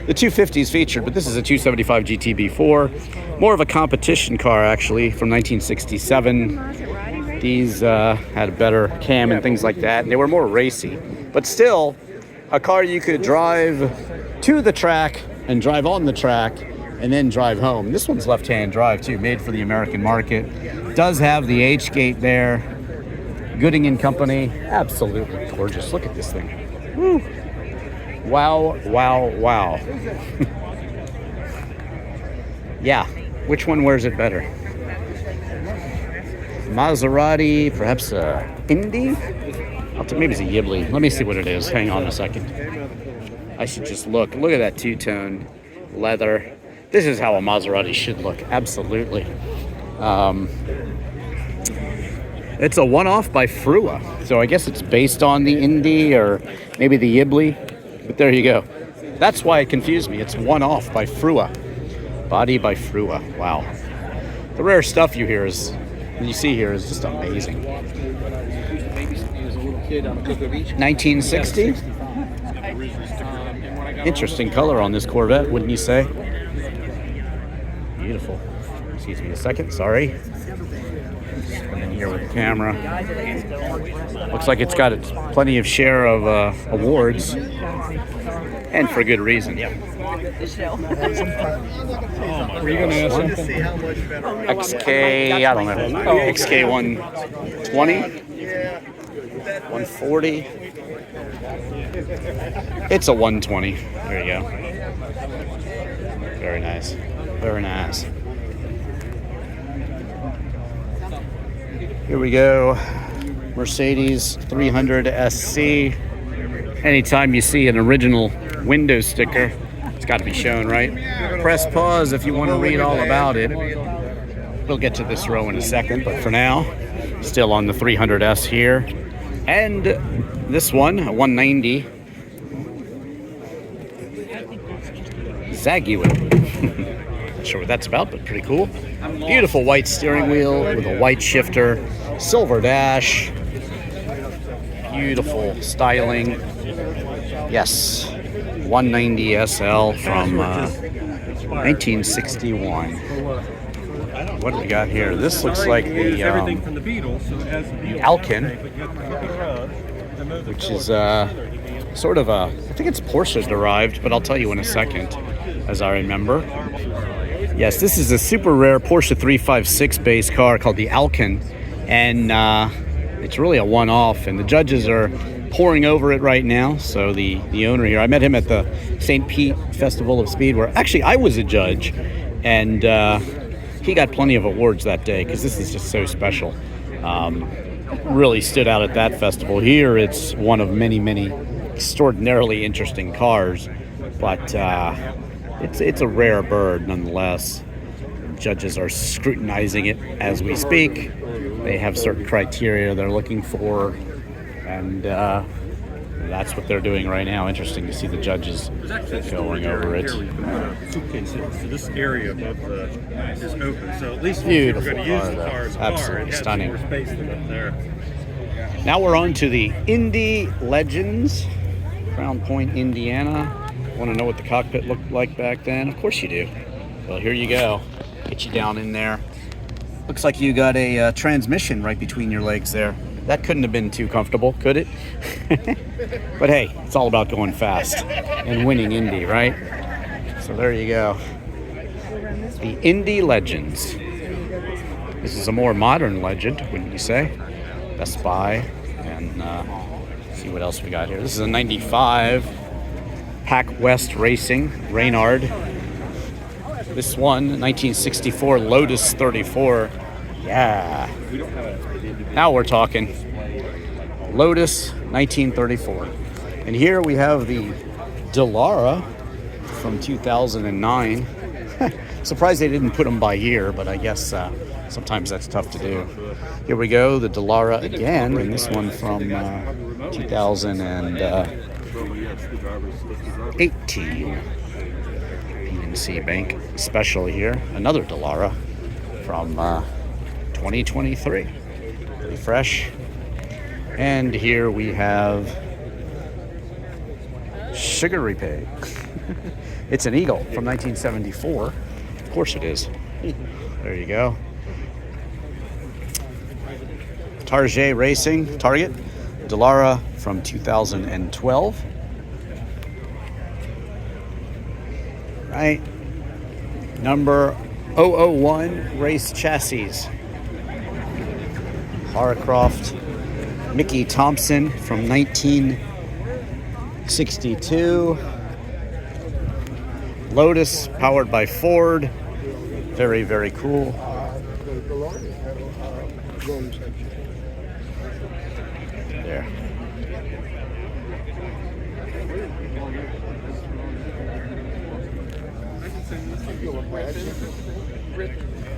S1: The 250 is featured, but this is a 275 GTB4. More of a competition car, actually, from 1967. These had a better cam and things like that, and they were more racy. But still, a car you could drive to the track and drive on the track and then drive home. This one's left-hand drive, too, made for the American market. Does have the H-gate there. Gooding and Company. Absolutely gorgeous. Look at this thing. Woo. Wow, wow, wow. Yeah, which one wears it better? Maserati, perhaps a Indy? Maybe it's a Ghibli. Let me see what it is. Hang on a second. I should just look. Look at that two-tone leather. This is how a Maserati should look. Absolutely. It's a one-off by Frua. So I guess it's based on the Indy or maybe the Ghibli. But there you go. That's why it confused me. It's one-off by Frua. Body by Frua. Wow. The rare stuff you see here is just amazing. 1960? Interesting color on this Corvette, wouldn't you say? Beautiful. Excuse me a second, sorry. I'm in here with the camera. Looks like it's got plenty of share of awards. And for good reason.
S2: Were you going to ask something?
S1: XK, I don't know. XK 120? 140? It's a 120. There you go. Very nice. Very nice. Here we go. Mercedes 300 SC. Anytime you see an original window sticker, it's got to be shown, right? Press pause if you want to read all about it. We'll get to this row in a second, but for now, still on the 300S here. And this one, a 190. Zaguin. Not sure what that's about, but pretty cool. Beautiful white steering wheel with a white shifter, silver dash. Beautiful styling. Yes, 190 SL from 1961. What do we got here? This looks like the Alcon, which is sort of I think it's Porsche derived, but I'll tell you in a second, as I remember. Yes, this is a super rare Porsche 356 base car called the Alcon, and it's really a one-off, and the judges are pouring over it right now. So the owner here, I met him at the St. Pete Festival of Speed, where actually I was a judge, and he got plenty of awards that day because this is just so special. Really stood out at that festival. Here it's one of many, many extraordinarily interesting cars, but it's a rare bird nonetheless. Judges are scrutinizing it as we speak. They have certain criteria they're looking for, and That's what they're doing right now. Interesting to see the judges going over it.
S2: Suitcases. So this area above is open. So at least
S1: Beautiful
S2: if you're going to use
S1: car,
S2: the
S1: though.
S2: car as a
S1: Absolutely
S2: car, it
S1: stunning.
S2: has more space than up there.
S1: Now we're on to the Indy Legends, Crown Point, Indiana. Want to know what the cockpit looked like back then? Of course you do. Well, here you go. Get you down in there. Looks like you got a transmission right between your legs there. That couldn't have been too comfortable, could it? But hey, it's all about going fast and winning Indy, right? So there you go. The Indy Legends. This is a more modern legend, wouldn't you say? Best Buy. And see what else we got here. This is a 95 Pac West Racing, Reynard. This one, 1964 Lotus 34. Yeah. Now we're talking. Lotus 1934. And here we have the Dallara from 2009. Surprised they didn't put them by year, but I guess sometimes that's tough to do. Here we go, the Dallara again, and this one from 2018. PNC Bank Special here. Another Dallara from 2023. Pretty fresh. And here we have Sugar Pay. It's an Eagle from 1974. Of course it is. There you go. Target Racing, Target, Dallara from 2012. Right. Number 001 Race Chassis. Harcroft, Mickey Thompson from 1962. Lotus powered by Ford. Very, very cool. There.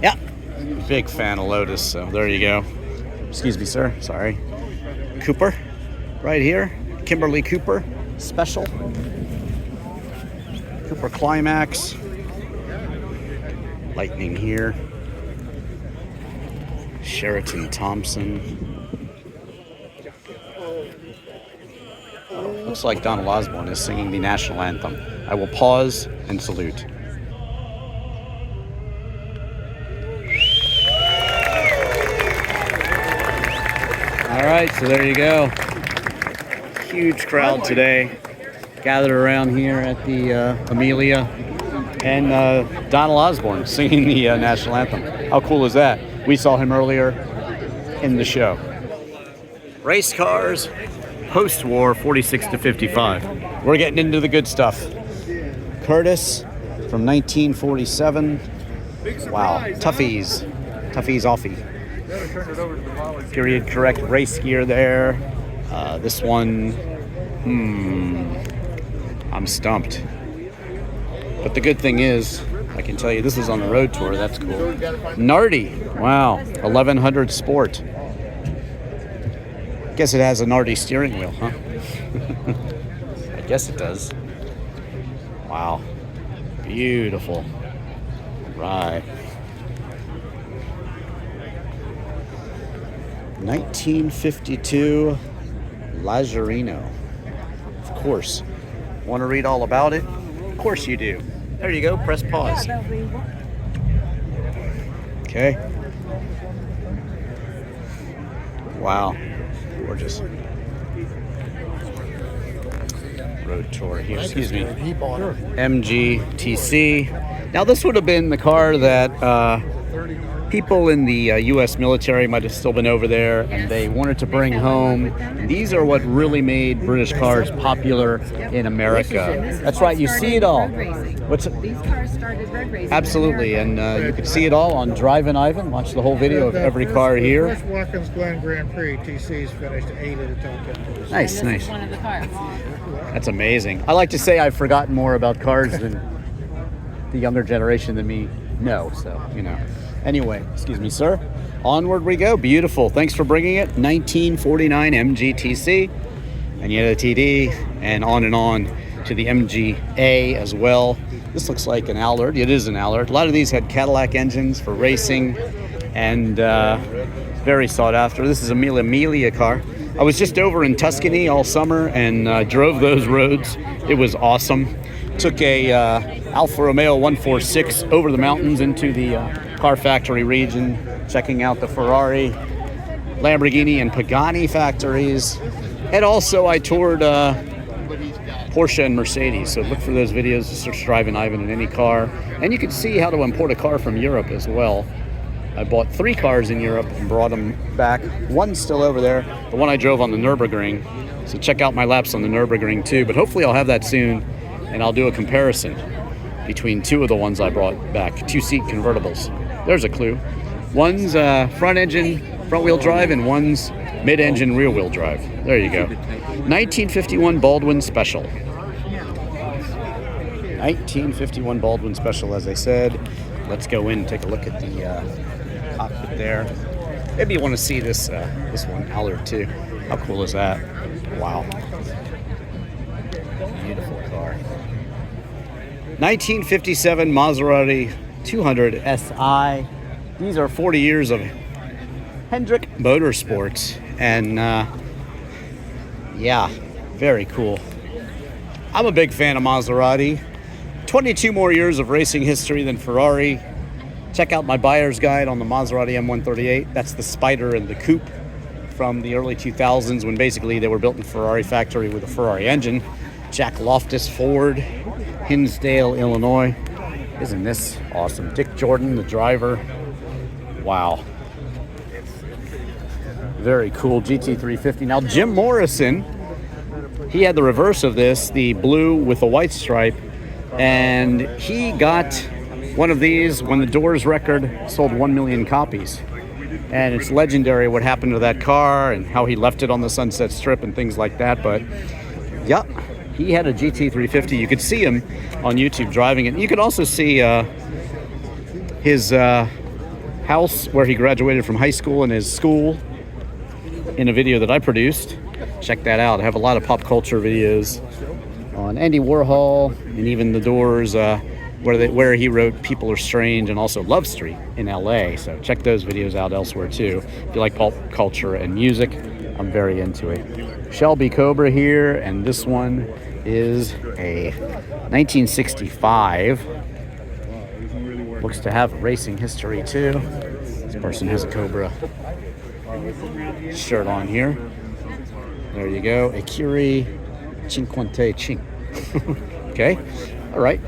S1: Yeah, big fan of Lotus, so there you go. Excuse me, sir. Sorry. Cooper, right here. Kimberly Cooper, special. Cooper Climax. Lightning here. Sheraton Thompson. Looks like Donald Osborne is singing the national anthem. I will pause and salute. All right, so there you go. Huge crowd today gathered around here at the Amelia, and Donald Osborne singing the national anthem. How cool is that? We saw him earlier in the show. Race cars, post-war, 46 to 55. We're getting into the good stuff. Curtis from 1947. Wow, Toughies offie. Period correct race gear there. This one, I'm stumped. But the good thing is, I can tell you this is on the road tour. That's cool. Nardi, wow, 1100 Sport. Guess it has a Nardi steering wheel, huh? I guess it does. Wow, beautiful. Right. 1952 Lazarino. Of course. Want to read all about it? Of course you do. There you go. Press pause. Okay. Wow. Gorgeous. Road tour here. Excuse me. MGTC. Now this would have been the car that people in the U.S. military might have still been over there, and they wanted to bring home. And these are what really made British cars popular in America. That's right, you see it all.
S6: These cars started road racing.
S1: Absolutely, and you can see it all on Drivin Ivan. Watch the whole video of every car here.
S5: First Watkins Glen Grand Prix, TC's finished 8 at the top 10.
S1: Nice,
S6: And this
S1: nice.
S6: is one of the cars.
S1: That's amazing. I like to say I've forgotten more about cars than the younger generation than me know, so, you know. Anyway, excuse me, sir. Onward we go. Beautiful. Thanks for bringing it. 1949 MGTC. and you had a TD, and on to the MGA as well. This looks like an Allard. It is an Allard. A lot of these had Cadillac engines for racing, and very sought after. This is Amelia car. I was just over in Tuscany all summer and drove those roads. It was awesome. Took a Alfa Romeo 146 over the mountains into the car factory region, checking out the Ferrari, Lamborghini, and Pagani factories. And also I toured Porsche and Mercedes. So look for those videos, search Drivin Ivan in any car. And you can see how to import a car from Europe as well. I bought 3 cars in Europe and brought them back. One's still over there, the one I drove on the Nürburgring. So check out my laps on the Nürburgring too, but hopefully I'll have that soon, and I'll do a comparison between 2 of the ones I brought back, 2-seat convertibles. There's a clue. One's front engine, front wheel drive, and one's mid-engine rear wheel drive. There you go. 1951 Baldwin Special. 1951 Baldwin Special, as I said. Let's go in and take a look at the cockpit there. Maybe you want to see this one, Allard too. How cool is that? Wow. Beautiful car. 1957 Maserati 200 SI. These are 40 years of Hendrick Motorsports, and yeah, very cool. I'm a big fan of Maserati. 22 more years of racing history than Ferrari. Check out my buyer's guide on the Maserati M138. That's the Spider and the Coupe from the early 2000s, when basically they were built in Ferrari factory with a Ferrari engine. Jack Loftus Ford, Hinsdale, Illinois. Isn't this awesome? Dick Jordan, the driver. Wow. Very cool GT350. Now Jim Morrison, he had the reverse of this, the blue with a white stripe, and he got one of these when the Doors record sold 1 million copies. And it's legendary what happened to that car and how he left it on the Sunset Strip and things like that. But yeah, he had a GT350. You could see him on YouTube driving it. You could also see his house where he graduated from high school and his school in a video that I produced. Check that out. I have a lot of pop culture videos on Andy Warhol and even the Doors, where he wrote People Are Strange and also Love Street in LA. So check those videos out elsewhere too. If you like pop culture and music, I'm very into it. Shelby Cobra here, and this one is a 1965. Looks to have racing history too. This person has a Cobra shirt on here. There you go. A Curie Cinquante Cinque. Okay, all right.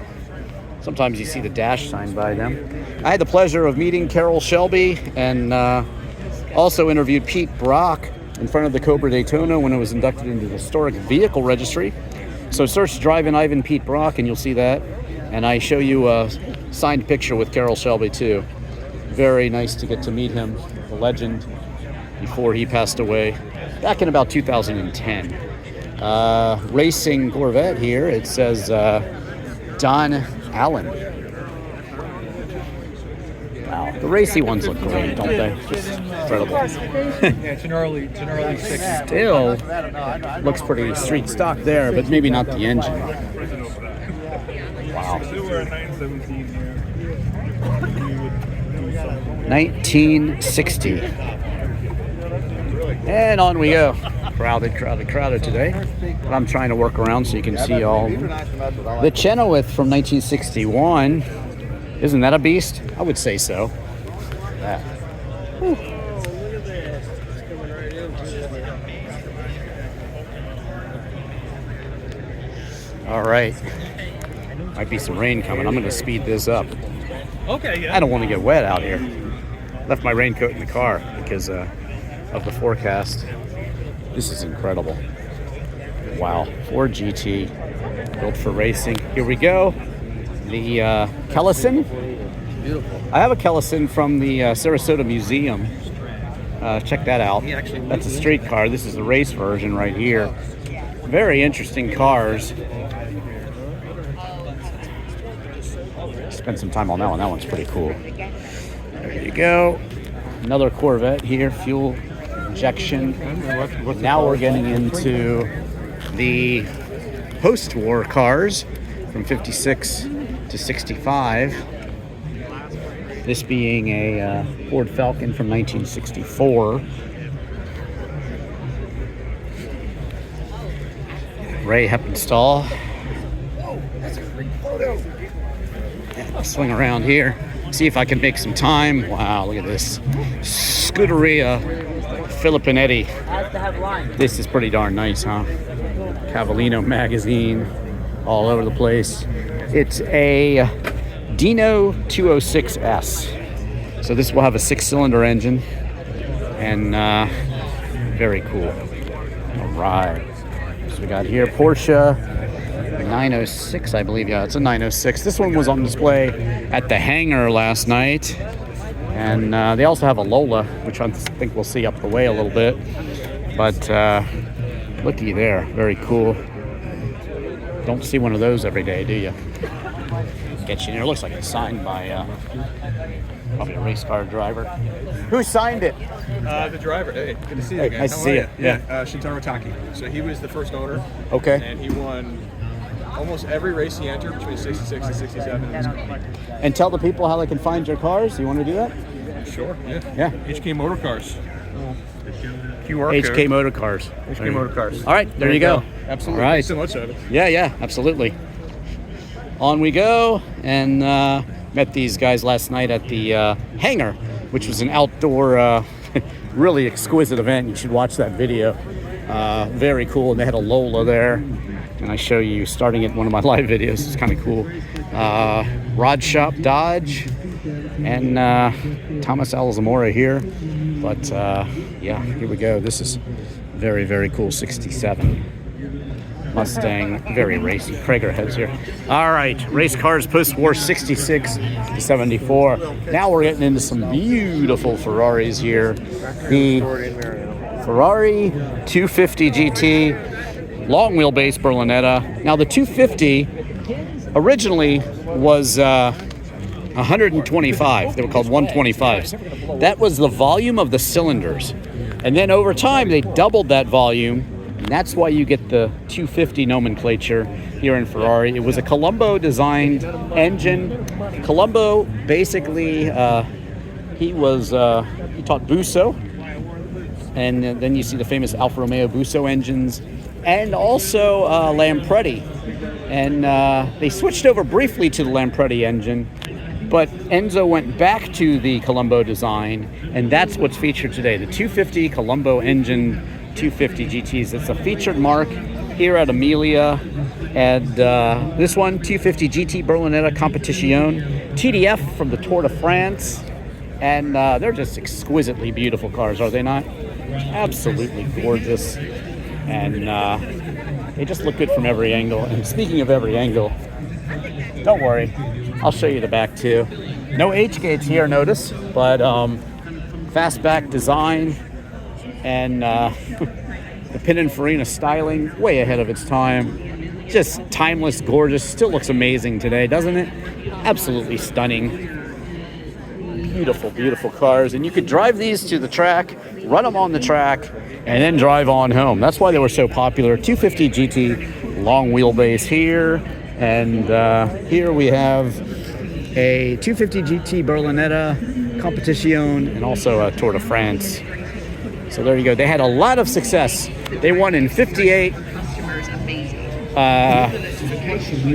S1: Sometimes you see the dash sign by them. I had the pleasure of meeting Carroll Shelby and also interviewed Pete Brock in front of the Cobra Daytona when it was inducted into the Historic Vehicle Registry. So search Drivin Ivan Pete Brock and you'll see that. And I show you a signed picture with Carroll Shelby too. Very nice to get to meet him, the legend, before he passed away back in about 2010. Racing Corvette here. It says Don Allen. Wow, the racy ones look great, don't they? Just incredible.
S7: Yeah, it's an early 60s.
S1: Still looks pretty street stock there, but maybe not the engine. Wow. 1960. And on we go. Crowded today. But I'm trying to work around so you can see all. The Chenoweth from 1961. Isn't that a beast? I would say so. That. Whew. All right. Might be some rain coming. I'm going to speed this up.
S7: Okay, yeah.
S1: I don't want to get wet out here. Left my raincoat in the car because of the forecast. This is incredible. Wow. Ford GT, built for racing. Here we go. The Kellison.
S3: Beautiful.
S1: I have a Kellison from the Sarasota Museum. Check that out. That's a street car. This is the race version right here. Very interesting cars. Spend some time on that one. That one's pretty cool. There you go. Another Corvette here, fuel injection. Now we're getting into the post-war cars from 56 to 65. This being a Ford Falcon from 1964. Ray Heppenstall. And swing around here. See if I can make some time. Wow, look at this. Scuderia Filippinetti. This is pretty darn nice, huh? Cavallino magazine all over the place. It's a Dino 206S. So this will have a 6-cylinder engine. And very cool. All right. So we got here Porsche 906, I believe. Yeah, it's a 906. This one was on display at the hangar last night. And they also have a Lola, which I think we'll see up the way a little bit. But looky there, very cool. Don't see one of those every day, do you? Get you in there. It looks like it's signed by probably a race car driver. Who signed it?
S7: The driver. Hey, good to see you
S1: Hey,
S7: again.
S1: nice to
S7: How
S1: see
S7: are
S1: you. Yeah.
S7: Shintaro Taki. So he was the first owner.
S1: Okay.
S7: And he won almost every race he entered between 66 and 67 in his company.
S1: And tell the people how they can find your cars. You want to do that?
S7: Sure, yeah.
S1: Yeah.
S7: HK Motor Cars. QR
S1: HK Motor Cars.
S7: HK Motor Cars.
S1: All right, there you go.
S7: Absolutely.
S1: All right.
S7: Thanks so much of it.
S1: Yeah, absolutely. On we go, and met these guys last night at the hangar, which was an outdoor, really exquisite event. You should watch that video. Very cool, and they had a Lola there, and I show you starting at one of my live videos. It's kind of cool. Rod Shop Dodge, and Thomas Alzamora here. But yeah, here we go. This is very, very cool 67. Mustang, very racy. Krager heads here. All right, race cars post-war 66 to 74. Now we're getting into some beautiful Ferraris here. The Ferrari 250 GT, long wheelbase Berlinetta. Now the 250 originally was 125. They were called 125s. That was the volume of the cylinders. And then over time, they doubled that volume. And that's why you get the 250 nomenclature here in Ferrari. It was a Colombo designed engine. Colombo basically, he taught Busso. And then you see the famous Alfa Romeo Busso engines. And also Lampretti. And they switched over briefly to the Lampretti engine. But Enzo went back to the Colombo design. And that's what's featured today. The 250 Colombo engine 250 GTs. It's a featured mark here at Amelia. And this one, 250 GT Berlinetta Competition, TDF from the Tour de France. And they're just exquisitely beautiful cars, are they not? Absolutely gorgeous. And they just look good from every angle. And speaking of every angle, don't worry, I'll show you the back too. No H-gates here, notice, but fastback design. And the Pininfarina styling, way ahead of its time. Just timeless, gorgeous, still looks amazing today, doesn't it? Absolutely stunning. Beautiful, beautiful cars. And you could drive these to the track, run them on the track, and then drive on home. That's why they were so popular. 250 GT, long wheelbase here. And here we have a 250 GT Berlinetta Competition and also a Tour de France. So there you go. They had a lot of success. They won in 58,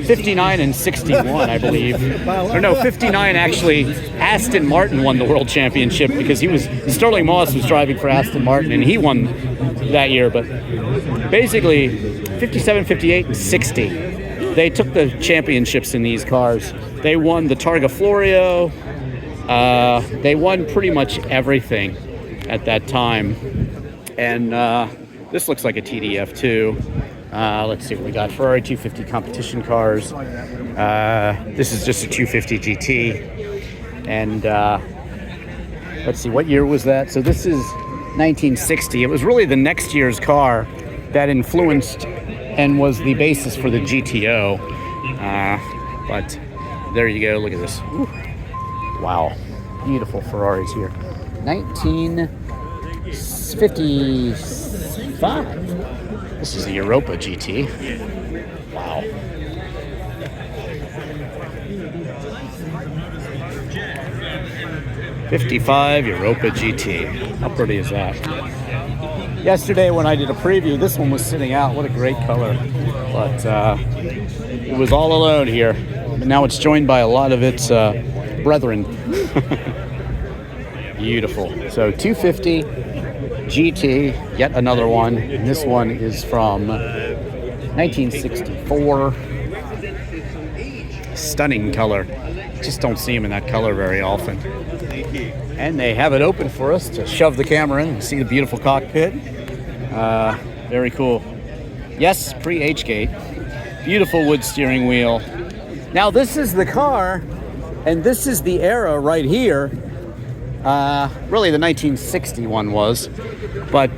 S1: 59, and 61, I believe. Or no, 59 actually. Aston Martin won the world championship because Sterling Moss was driving for Aston Martin and he won that year. But basically, 57, 58, and 60. They took the championships in these cars. They won the Targa Florio. They won pretty much everything at that time. And this looks like a TDF too. Let's see what we got. Ferrari 250 competition cars. This is just a 250 GT. And let's see, what year was that? So this is 1960. It was really the next year's car that influenced and was the basis for the GTO. But there you go. Look at this. Ooh. Wow. Beautiful Ferraris here. 1955. This is the Europa GT. Wow. '55 Europa GT. How pretty is that? Yesterday when I did a preview, this one was sitting out. What a great color. But it was all alone here. But now it's joined by a lot of its brethren. Beautiful. So 250 GT, yet another one. And this one is from 1964. Stunning color. Just don't see them in that color very often. And they have it open for us to shove the camera in and see the beautiful cockpit. Very cool. Yes, pre-H-gate. Beautiful wood steering wheel. Now this is the car, and this is the era right here. Really the 1961 was. But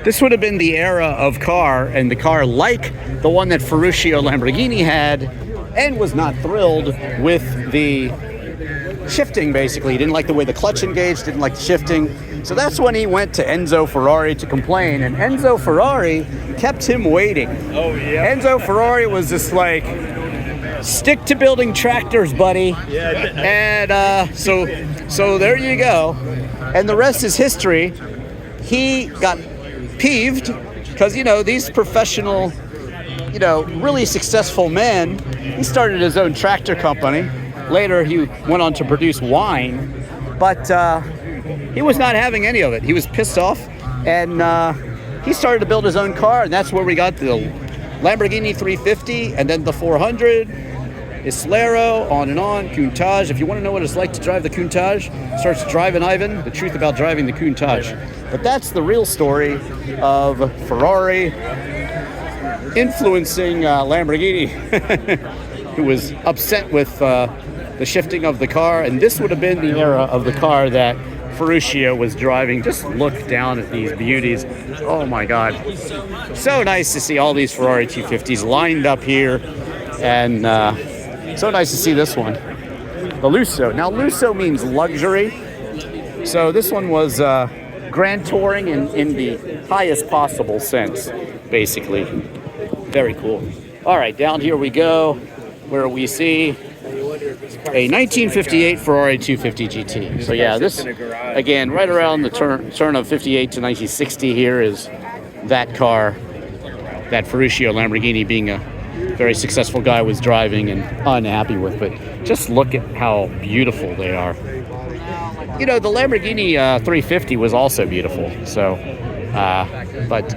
S1: this would have been the era of car, and the car like the one that Ferruccio Lamborghini had, and was not thrilled with the shifting, basically. He didn't like the way the clutch engaged, didn't like the shifting. So that's when he went to Enzo Ferrari to complain, and Enzo Ferrari kept him waiting.
S2: Oh, yeah.
S1: Enzo Ferrari was just like, stick to building tractors, buddy.
S2: Yeah.
S1: And so there you go. And the rest is history. He got peeved because, you know, these professional, you know, really successful men, he started his own tractor company. Later, he went on to produce wine, but he was not having any of it. He was pissed off, and he started to build his own car, and that's where we got the Lamborghini 350, and then the 400, Islero, on and on, Countach. If you want to know what it's like to drive the Countach, search Drivin Ivan, the truth about driving the Countach. But that's the real story of Ferrari influencing Lamborghini, who was upset with the shifting of the car, and this would have been the era of the car that Ferruccio was driving. Just look down at these beauties. Oh my God. So nice to see all these Ferrari 250s lined up here, and so nice to see this one. The Lusso. Now Lusso means luxury, so this one was grand touring in the highest possible sense, basically. Very cool. All right, down here we go, where we see a 1958 Ferrari 250 GT. So yeah, this, again, right around the turn of 58 to 1960 here is that car that Ferruccio Lamborghini, being a very successful guy, was driving and unhappy with. But just look at how beautiful they are. You know, the Lamborghini 350 was also beautiful. So, but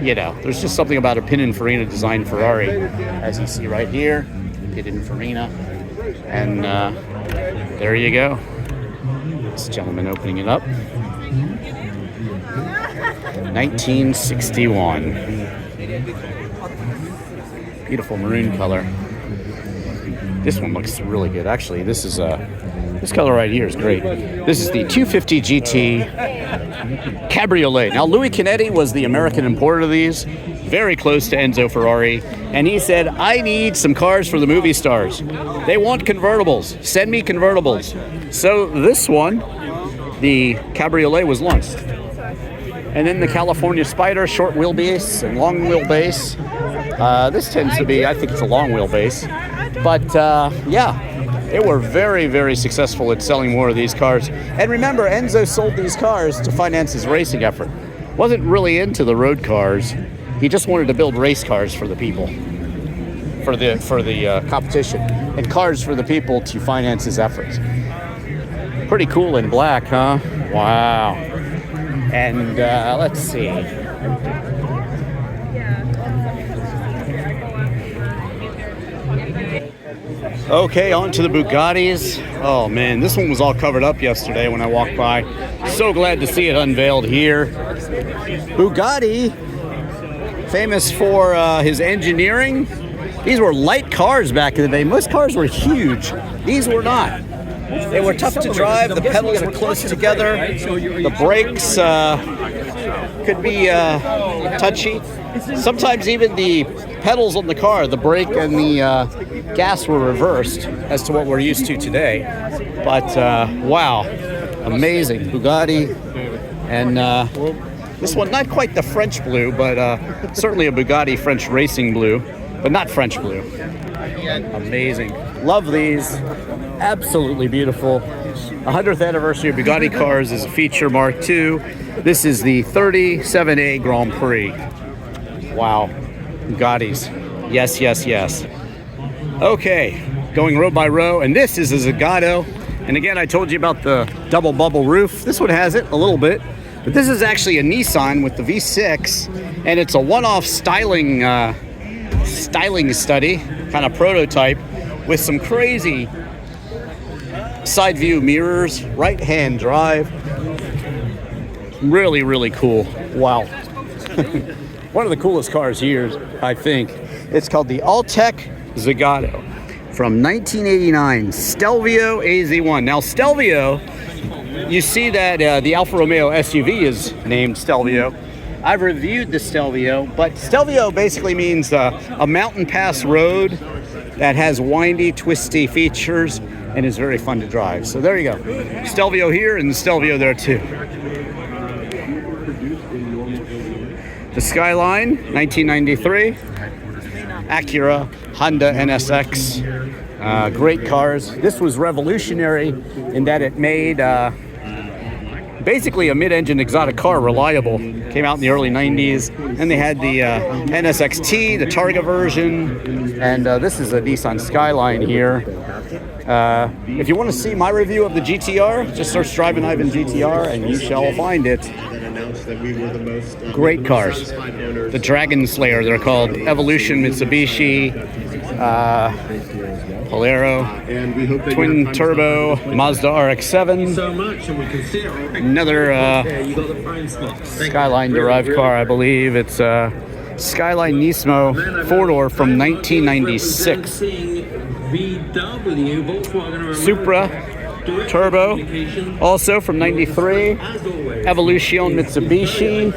S1: you know, there's just something about a Pininfarina designed Ferrari, as you see right here, Pininfarina. And there you go. This gentleman opening it up. 1961. Beautiful maroon color. This one looks really good. Actually, this is this color right here is great. This is the 250 GT Cabriolet. Now, Louis Canetti was the American importer of these, very close to Enzo Ferrari, and he said, I need some cars for the movie stars. They want convertibles. Send me convertibles. So this one, the Cabriolet, was launched. And then the California Spider, short wheelbase and long wheelbase. This tends to be, I think it's a long wheelbase. But yeah, they were very, very successful at selling more of these cars. And remember, Enzo sold these cars to finance his racing effort. Wasn't really into the road cars. He just wanted to build race cars for the people, for the competition, and cars for the people to finance his efforts. Pretty cool in black, huh? Wow. And let's see. Okay, on to the Bugattis. Oh man, this one was all covered up yesterday when I walked by. So glad to see it unveiled here. Bugatti, famous for his engineering. These were light cars back in the day. Most cars were huge. These were not. They were tough to drive. The pedals were close together. The brakes could be touchy. Sometimes even the pedals on the car, the brake and the gas were reversed as to what we're used to today. But wow, amazing Bugatti. And This one, not quite the French blue, but certainly a Bugatti French racing blue, but not French blue. Amazing. Love these. Absolutely beautiful. 100th anniversary of Bugatti cars is a feature Mark II. This is the 37A Grand Prix. Wow. Bugattis. Yes, yes, yes. Okay, going row by row, and this is a Zagato. And again, I told you about the double bubble roof. This one has it a little bit, but this is actually a Nissan with the V6, and it's a one-off styling study, kind of prototype, with some crazy side view mirrors, right-hand drive. Really, really cool. Wow. One of the coolest cars here, I think. It's called the Alltech Zagato from 1989, Stelvio AZ1. Now, Stelvio, you see that the Alfa Romeo SUV is named Stelvio. I've reviewed the Stelvio, but Stelvio basically means a mountain pass road that has windy, twisty features and is very fun to drive. So there you go. Stelvio here and Stelvio there too. The Skyline, 1993. Acura, Honda NSX. Great cars. This was revolutionary in that it made basically a mid-engine exotic car reliable. Came out in the early 90s. And they had the NSX-T, the Targa version. And this is a Nissan Skyline here. If you want to see my review of the GTR, just search Drivin Ivan GTR and you shall find it. Great cars. The Dragon Slayer, they're called. Evolution Mitsubishi, Polero, twin turbo Mazda RX-7. Another Skyline derived car, I believe. It's Skyline Nismo 4-door from 1996. Supra Turbo, also from 93. Evolution Mitsubishi,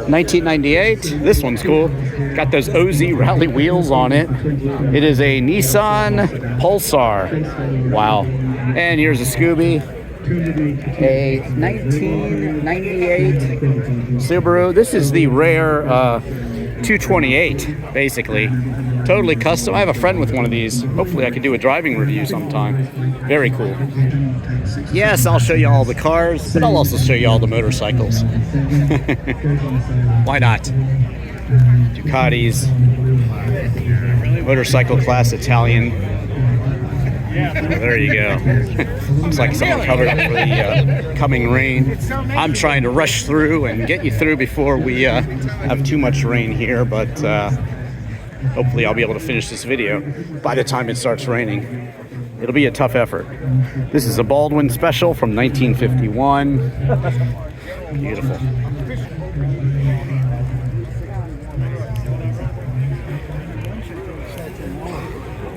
S1: 1998. This one's cool. Got those OZ rally wheels on it. It is a Nissan Pulsar. Wow. And here's a Scooby. A 1998 Subaru. This is the rare 228, basically. Totally custom. I have a friend with one of these. Hopefully I could do a driving review sometime. Very cool. Yes, I'll show you all the cars, but I'll also show you all the motorcycles. Why not? Ducatis, motorcycle class Italian. There you go. Looks like someone covered up for the coming rain. I'm trying to rush through and get you through before we have too much rain here, but hopefully I'll be able to finish this video by the time it starts raining. It'll be a tough effort. This is a Baldwin Special from 1951. Beautiful.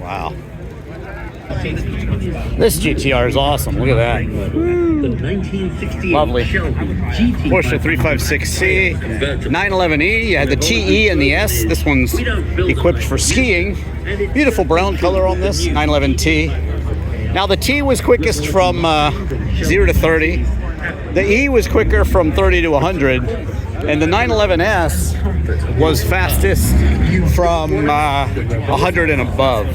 S1: Wow. This GTR is awesome. Look at that. Lovely. Porsche 356C, 911E. You had the TE and the S. This one's equipped for skiing. Beautiful brown color on this 911T. Now the T was quickest from 0 to 30. The E was quicker from 30 to 100. And the 911S was fastest from 100 and above.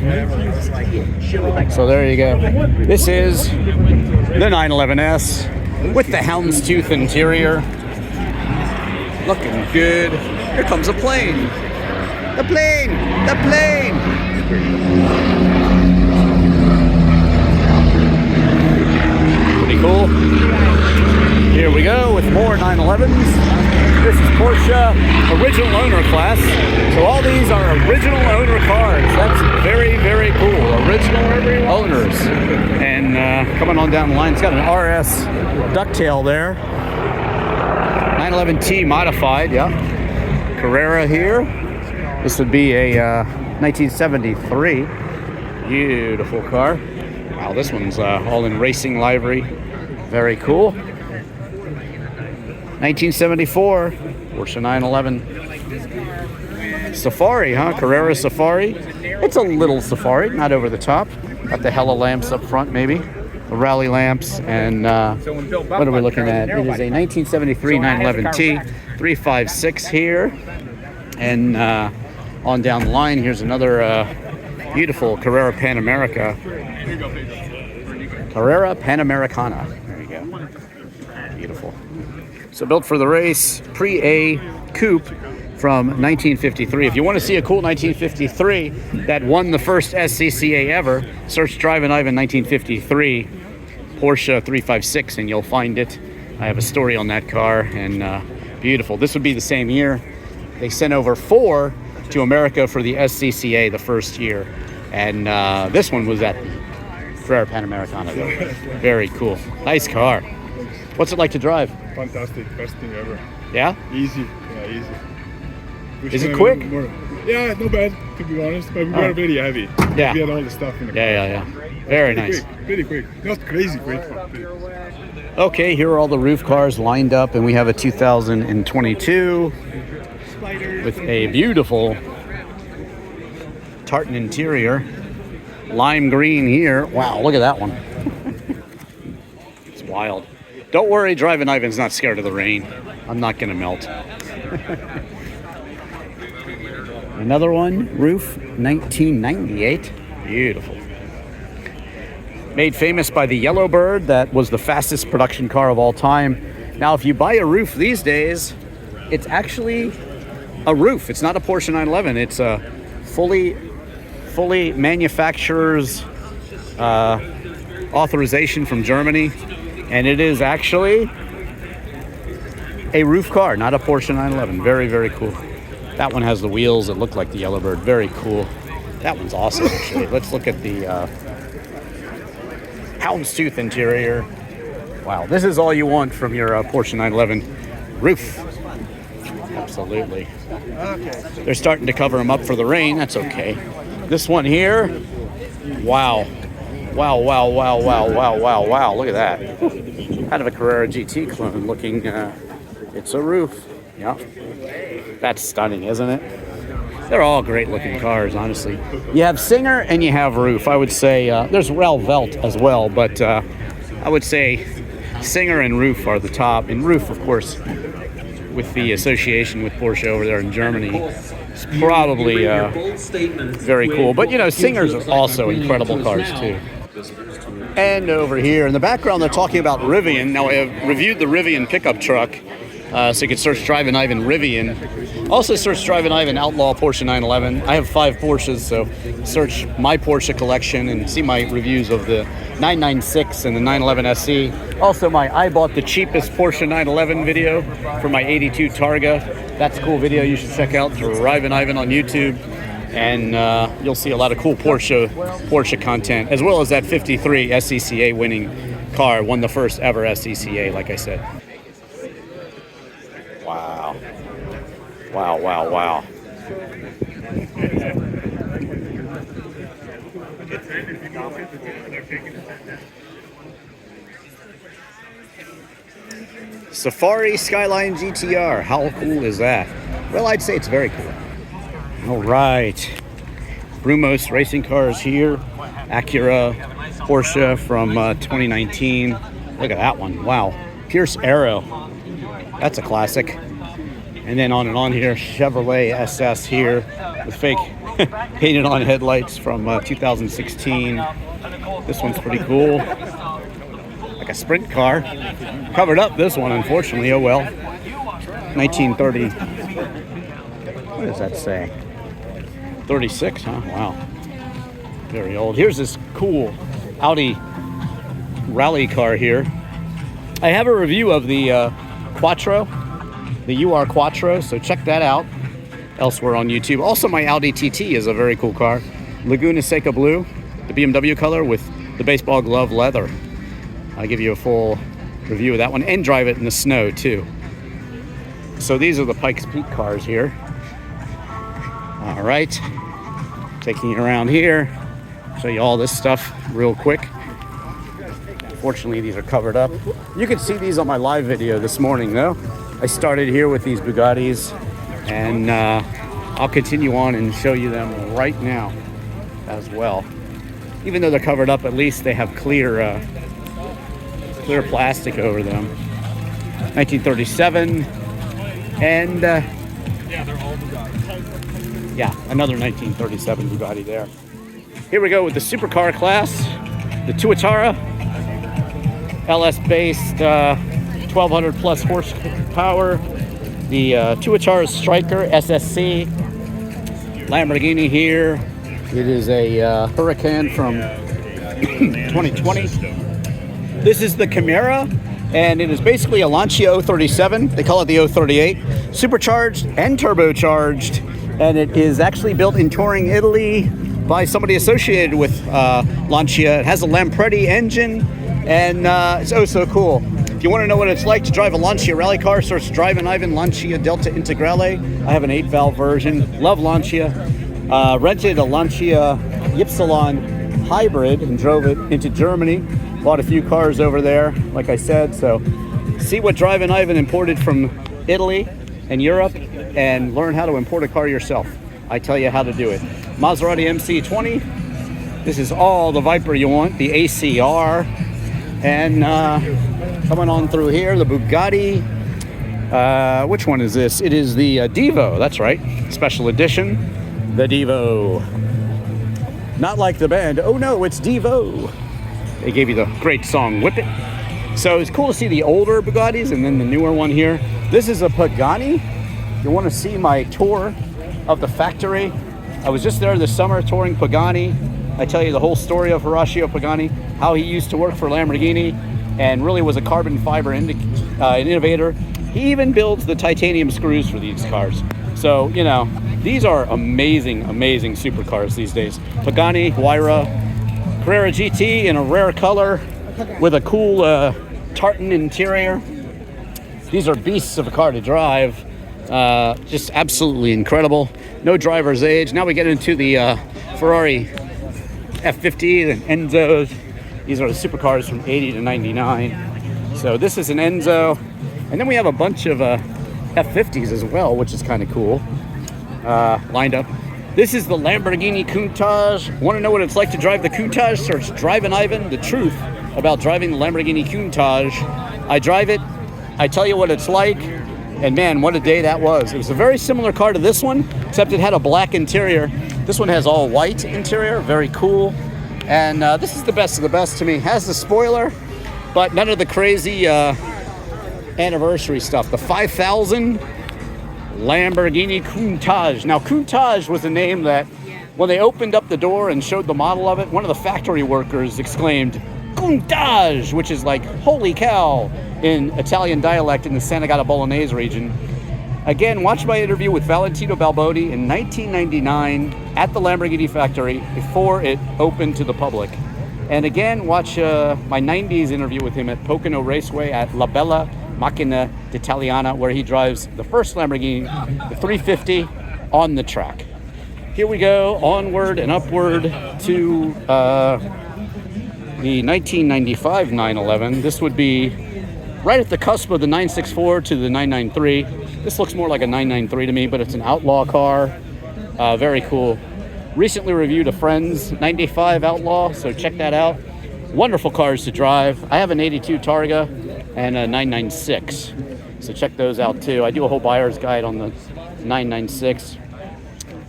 S1: So there you go. This is the 911S with the houndstooth interior. Looking good. Here comes a plane. The plane! The plane! Pretty cool. Here we go with more 911s. This is Porsche original owner class. So all these are original owner cars. That's very, very cool. Original owners. And coming on down the line, it's got an RS ducktail there. 911T modified, yeah. Carrera here. This would be a 1973. Beautiful car. Wow, this one's all in racing livery. Very cool. 1974 Porsche 911 Safari, huh? Carrera Safari. It's a little Safari, not over the top. Got the hella lamps up front, maybe. rally lamps, and what are we looking at? It is a 1973 911T 356 here, and on down the line, here's another beautiful Carrera Panamericana. Carrera Panamericana. There you go. Beautiful. So built for the race, pre-A coupe from 1953. If you want to see a cool 1953 that won the first SCCA ever, search Drivin Ivan 1953 Porsche 356 and you'll find it. I have a story on that car, and beautiful. This would be the same year. They sent over 4 to America for the SCCA the first year, and this one was at Carrera Panamericana. Very cool. Nice car. What's it like to drive?
S8: Fantastic, best thing ever.
S1: Yeah?
S8: Easy, yeah, easy.
S1: Is it quick?
S8: Yeah, not bad, to be honest, but we were very heavy.
S1: Yeah.
S8: We had all the stuff in the car.
S1: Yeah. Very nice.
S8: Quick, pretty quick. Not crazy quick, but pretty.
S1: Okay, here are all the roof cars lined up, and we have a 2022 with a beautiful tartan interior. Lime green here. Wow, look at that one. It's wild. Don't worry, Drivin Ivan's not scared of the rain. I'm not going to melt. Another one, roof, 1998. Beautiful. Made famous by the Yellowbird, that was the fastest production car of all time. Now, if you buy a roof these days, it's actually a roof. It's not a Porsche 911. It's a fully manufacturer's authorization from Germany, and it is actually a roof car, not a Porsche 911. Very, very cool. That one has the wheels that look like the Yellowbird. Very cool. That one's awesome, actually. Let's look at the houndstooth interior. Wow, this is all you want from your Porsche 911 roof. Absolutely. They're starting to cover them up for the rain. That's okay. This one here, wow. Wow. Look at that. Kind of a Carrera GT clone looking. It's a roof. Yeah. That's stunning, isn't it? They're all great looking cars, honestly. You have Singer and you have Roof. I would say there's Welt as well, but I would say Singer and Roof are the top. And Roof, of course, with the association with Porsche over there in Germany, it's probably very cool. But, you know, Singers are also incredible cars, too. And over here in the background, they're talking about Rivian. Now, I have reviewed the Rivian pickup truck. So you can search Drivin Ivan Rivian. Also search Drivin Ivan Outlaw Porsche 911. I have 5 Porsches, so search my Porsche collection and see my reviews of the 996 and the 911 SE. Also I bought the cheapest Porsche 911 video for my 82 Targa. That's a cool video you should check out. Drivin Ivan on YouTube. And you'll see a lot of cool Porsche content, as well as that 53 SCCA winning car. Won the first ever SCCA, like I said. Wow. Safari Skyline GTR. How cool is that? Well, I'd say it's very cool. All right. Brumos racing cars here. Acura, Porsche from 2019. Look at that one. Wow. Pierce Arrow. That's a classic. And then on and on here, Chevrolet SS here with fake painted on headlights from 2016. This one's pretty cool. Like a sprint car. Covered up this one, unfortunately. Oh well. 1930. What does that say? 36, huh? Wow. Very old. Here's this cool Audi rally car here. I have a review of the Quattro. The UR Quattro, so check that out elsewhere on YouTube. Also, my Audi TT is a very cool car. Laguna Seca Blue, the BMW color with the baseball glove leather. I'll give you a full review of that one and drive it in the snow too. So these are the Pikes Peak cars here. All right, taking you around here, show you all this stuff real quick. Fortunately, these are covered up. You can see these on my live video this morning though. I started here with these Bugattis, and I'll continue on and show you them right now as well. Even though they're covered up, at least they have clear clear plastic over them. 1937. And
S7: Yeah, they're all Bugatti.
S1: yeah, another 1937 Bugatti there. Here we go with the supercar class. The Tuatara. LS-based 1,200 plus horsepower. The Tuatara Striker SSC. Lamborghini here. It is a Huracan from 2020. This is the Chimera, and it is basically a Lancia 037. They call it the 038. Supercharged and turbocharged, and it is actually built in Touring, Italy by somebody associated with Lancia. It has a Lampredi engine, and it's oh so cool. If you want to know what it's like to drive a Lancia rally car, search Drivin Ivan Lancia Delta Integrale. I have an 8-valve version. Love Lancia. Rented a Lancia Ypsilon hybrid and drove it into Germany. Bought a few cars over there, like I said. So see what Drivin Ivan imported from Italy and Europe and learn how to import a car yourself. I tell you how to do it. Maserati MC20. This is all the Viper you want, the ACR. And coming on through here, the Bugatti. Which one is this? It is the Devo, that's right. Special edition, the Devo. Not like the band, oh no, it's Devo. They gave you the great song, Whip It. So it's cool to see the older Bugattis and then the newer one here. This is a Pagani. If you want to see my tour of the factory, I was just there this summer touring Pagani. I tell you the whole story of Horacio Pagani, how he used to work for Lamborghini and really was a carbon fiber innovator. He even builds the titanium screws for these cars. So, you know, these are amazing, amazing supercars these days. Pagani, Huayra, Carrera GT in a rare color with a cool tartan interior. These are beasts of a car to drive. Just absolutely incredible. No driver's age. Now we get into the Ferrari F50 and Enzos. These are the supercars from 80 to 99. So this is an Enzo. And then we have a bunch of F50s as well, which is kind of cool, lined up. This is the Lamborghini Countach. Want to know what it's like to drive the Countach? Search Drivin Ivan, the truth about driving the Lamborghini Countach. I drive it. I tell you what it's like. And man, what a day that was. It was a very similar car to this one, except it had a black interior. This one has all white interior, very cool. And this is the best of the best to me. Has the spoiler, but none of the crazy anniversary stuff. The 5000 Lamborghini Countach. Now, Countach was a name that when they opened up the door and showed the model of it, one of the factory workers exclaimed, Countach, which is like, holy cow, in Italian dialect in the Santa Gata Bolognese region. Again, watch my interview with Valentino Balbodi in 1999 at the Lamborghini factory before it opened to the public. And again, watch my 90s interview with him at Pocono Raceway at La Bella Macchina d'Italiana, where he drives the first Lamborghini, the 350, on the track. Here we go, onward and upward to the 1995 911. This would be right at the cusp of the 964 to the 993. This looks more like a 993 to me, but it's an outlaw car. Very cool. Recently reviewed a friend's 95 Outlaw, so check that out. Wonderful cars to drive. I have an 82 Targa and a 996, so check those out too. I do a whole buyer's guide on the 996.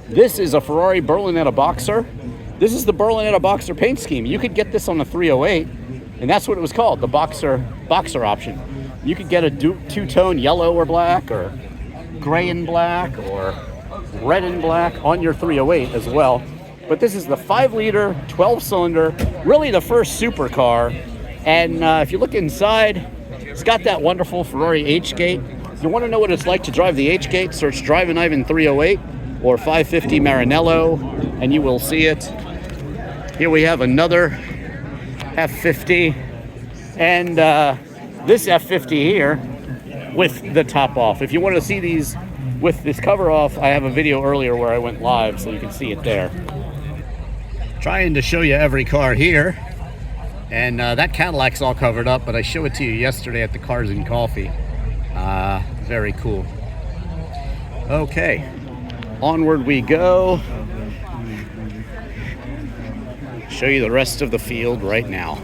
S1: This is a Ferrari Berlinetta Boxer. This is the Berlinetta Boxer paint scheme. You could get this on the 308, and that's what it was called, the Boxer option. You could get a two-tone yellow or black, or gray and black, or red and black on your 308 as well. But this is the 5-liter, 12-cylinder, really the first supercar. And if you look inside, it's got that wonderful Ferrari H-gate. If you want to know what it's like to drive the H-gate, search Drivin Ivan 308 or 550 Maranello, and you will see it. Here we have another F50, and this F50 here with the top off. If you want to see these with this cover off, I have a video earlier where I went live, so you can see it there. Trying to show you every car here, and that Cadillac's all covered up, but I showed it to you yesterday at the Cars and Coffee. Very cool. Okay, onward we go. Show you the rest of the field right now.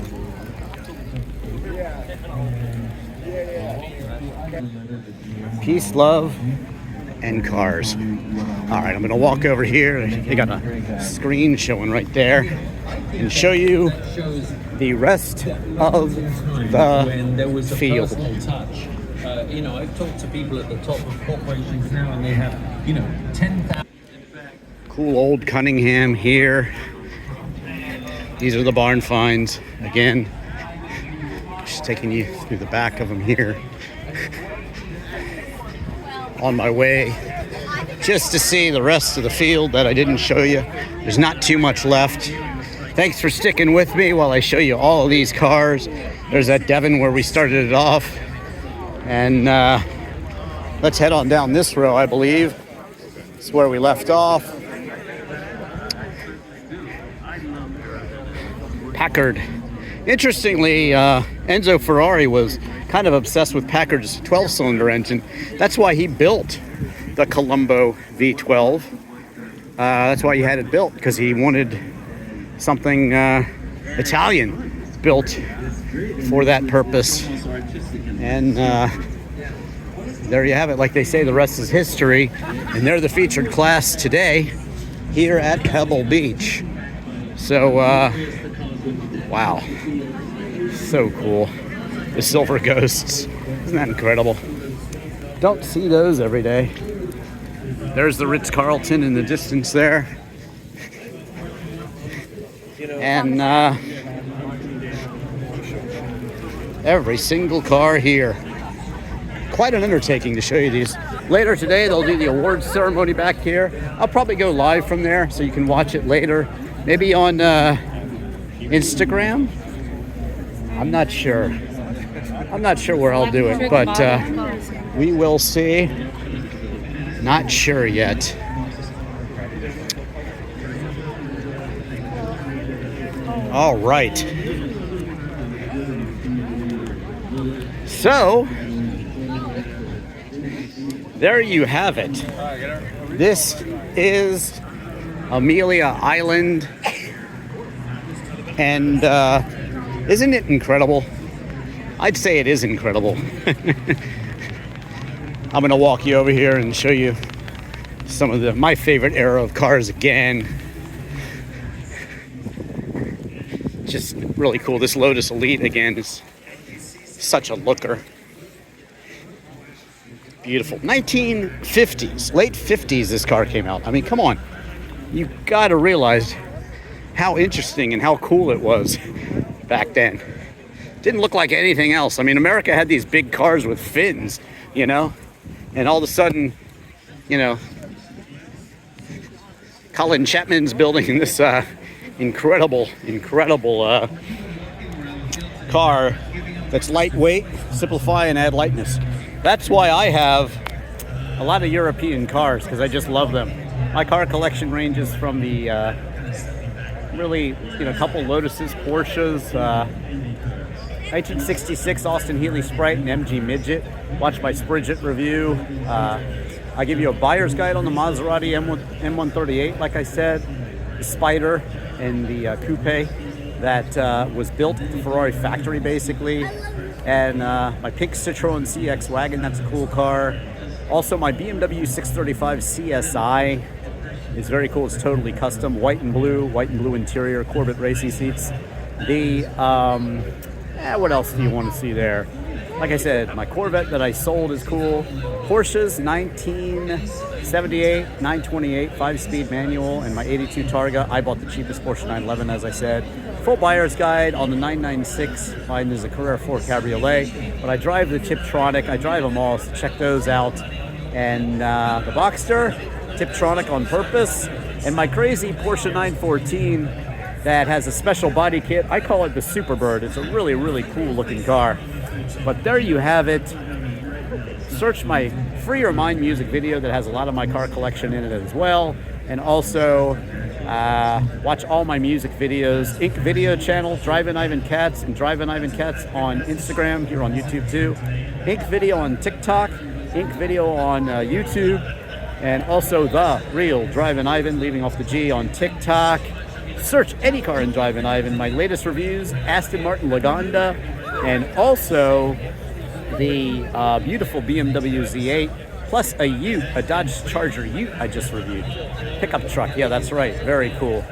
S1: Peace, love, and cars. All right, I'm gonna walk over here. They got a screen showing right there and show you the rest of the field.
S9: You know, I've talked to people at the top of corporations now, and they have, you know, 10,000.
S1: Cool old Cunningham here. These are the Barnfinds. Again, just taking you through the back of them here. On my way just to see the rest of the field that I didn't show you. There's not too much left. Thanks for sticking with me while I show you all of these cars. There's that Devon where we started it off. And let's head on down this row, I believe. It's where we left off. Packard. Interestingly, Enzo Ferrari was kind of obsessed with Packard's 12-cylinder engine. That's why he built the Colombo V12. That's why he had it built, because he wanted something Italian built for that purpose. And there you have it. Like they say, the rest is history. And they're the featured class today here at Pebble Beach. So, wow. So cool. The Silver Ghosts. Isn't that incredible? Don't see those every day. There's the Ritz-Carlton in the distance there. And every single car here. Quite an undertaking to show you these. Later today, they'll do the awards ceremony back here. I'll probably go live from there so you can watch it later. Maybe on Instagram? I'm not sure. I'm not sure where I'll do it, but we will see. Not sure yet. All right. So, there you have it. This is Amelia Island. And isn't it incredible? I'd say it is incredible. I'm gonna walk you over here and show you some of my favorite era of cars again. Just really cool. This Lotus Elite again is such a looker. Beautiful. 1950s, late 50s this car came out. I mean, come on. You gotta realize how interesting and how cool it was back then. Didn't look like anything else. I mean, America had these big cars with fins, you know, and all of a sudden, you know, Colin Chapman's building this incredible car that's lightweight, simplify, and add lightness. That's why I have a lot of European cars, because I just love them. My car collection ranges from the really, you know, a couple Lotuses, Porsches, 1966 Austin Healey Sprite and MG Midget. Watch my Spridget review. I give you a buyer's guide on the Maserati M138, like I said, the Spider and the Coupe that was built at the Ferrari factory, basically. And my pink Citroen CX wagon, that's a cool car. Also, my BMW 635 CSI is very cool. It's totally custom, white and blue interior, Corvette racing seats. The what else do you want to see there? Like I said, my Corvette that I sold is cool. Porsches, 1978, 928, 5-speed manual, and my 82 Targa. I bought the cheapest Porsche 911, as I said. Full buyer's guide on the 996. Mine is a Carrera 4 Cabriolet, but I drive the Tiptronic. I drive them all, so check those out. And the Boxster, Tiptronic on purpose, and my crazy Porsche 914 that has a special body kit. I call it the Superbird. It's a really, really cool looking car. But there you have it. Search my Free Your Mind music video that has a lot of my car collection in it as well. And also watch all my music videos. Inc. Video channel, Drivin Ivan Cats, and Drivin Ivan Cats on Instagram, here on YouTube too. Inc. Video on TikTok, Inc. Video on YouTube, and also the real Drivin Ivan, leaving off the G, on TikTok. Search any car in Drivin Ivan. My latest reviews, Aston Martin Lagonda, and also the beautiful BMW Z8, plus a Ute, a Dodge Charger Ute I just reviewed. Pickup truck, yeah, that's right, very cool.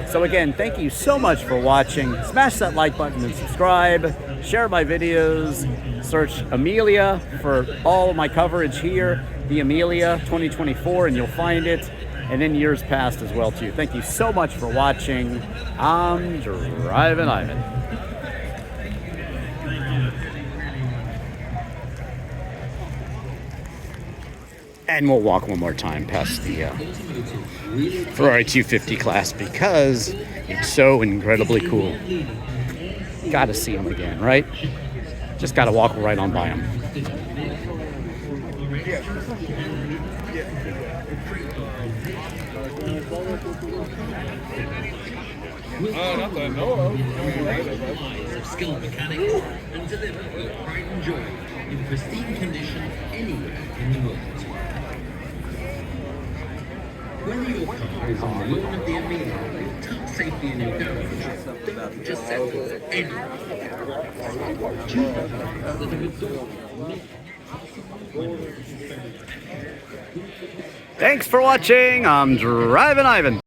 S1: So again, thank you so much for watching. Smash that like button and subscribe. Share my videos. Search Amelia for all of my coverage here, the Amelia 2024, and you'll find it. And in years past as well too. Thank you so much for watching. I'm Drivin Ivan. And we'll walk one more time past the Ferrari 250 class because it's so incredibly cool. Gotta see them again, right? Just gotta walk right on by them.
S8: Not that I know of.
S9: Of skilled mechanics and deliver with pride and joy in pristine condition anywhere in the world. Whether your car is on the lawn of the Amelia or tucked safely in your garage, don't just settle for anything. Choose the cars that have adored you.
S1: Thanks for watching. I'm Drivin Ivan.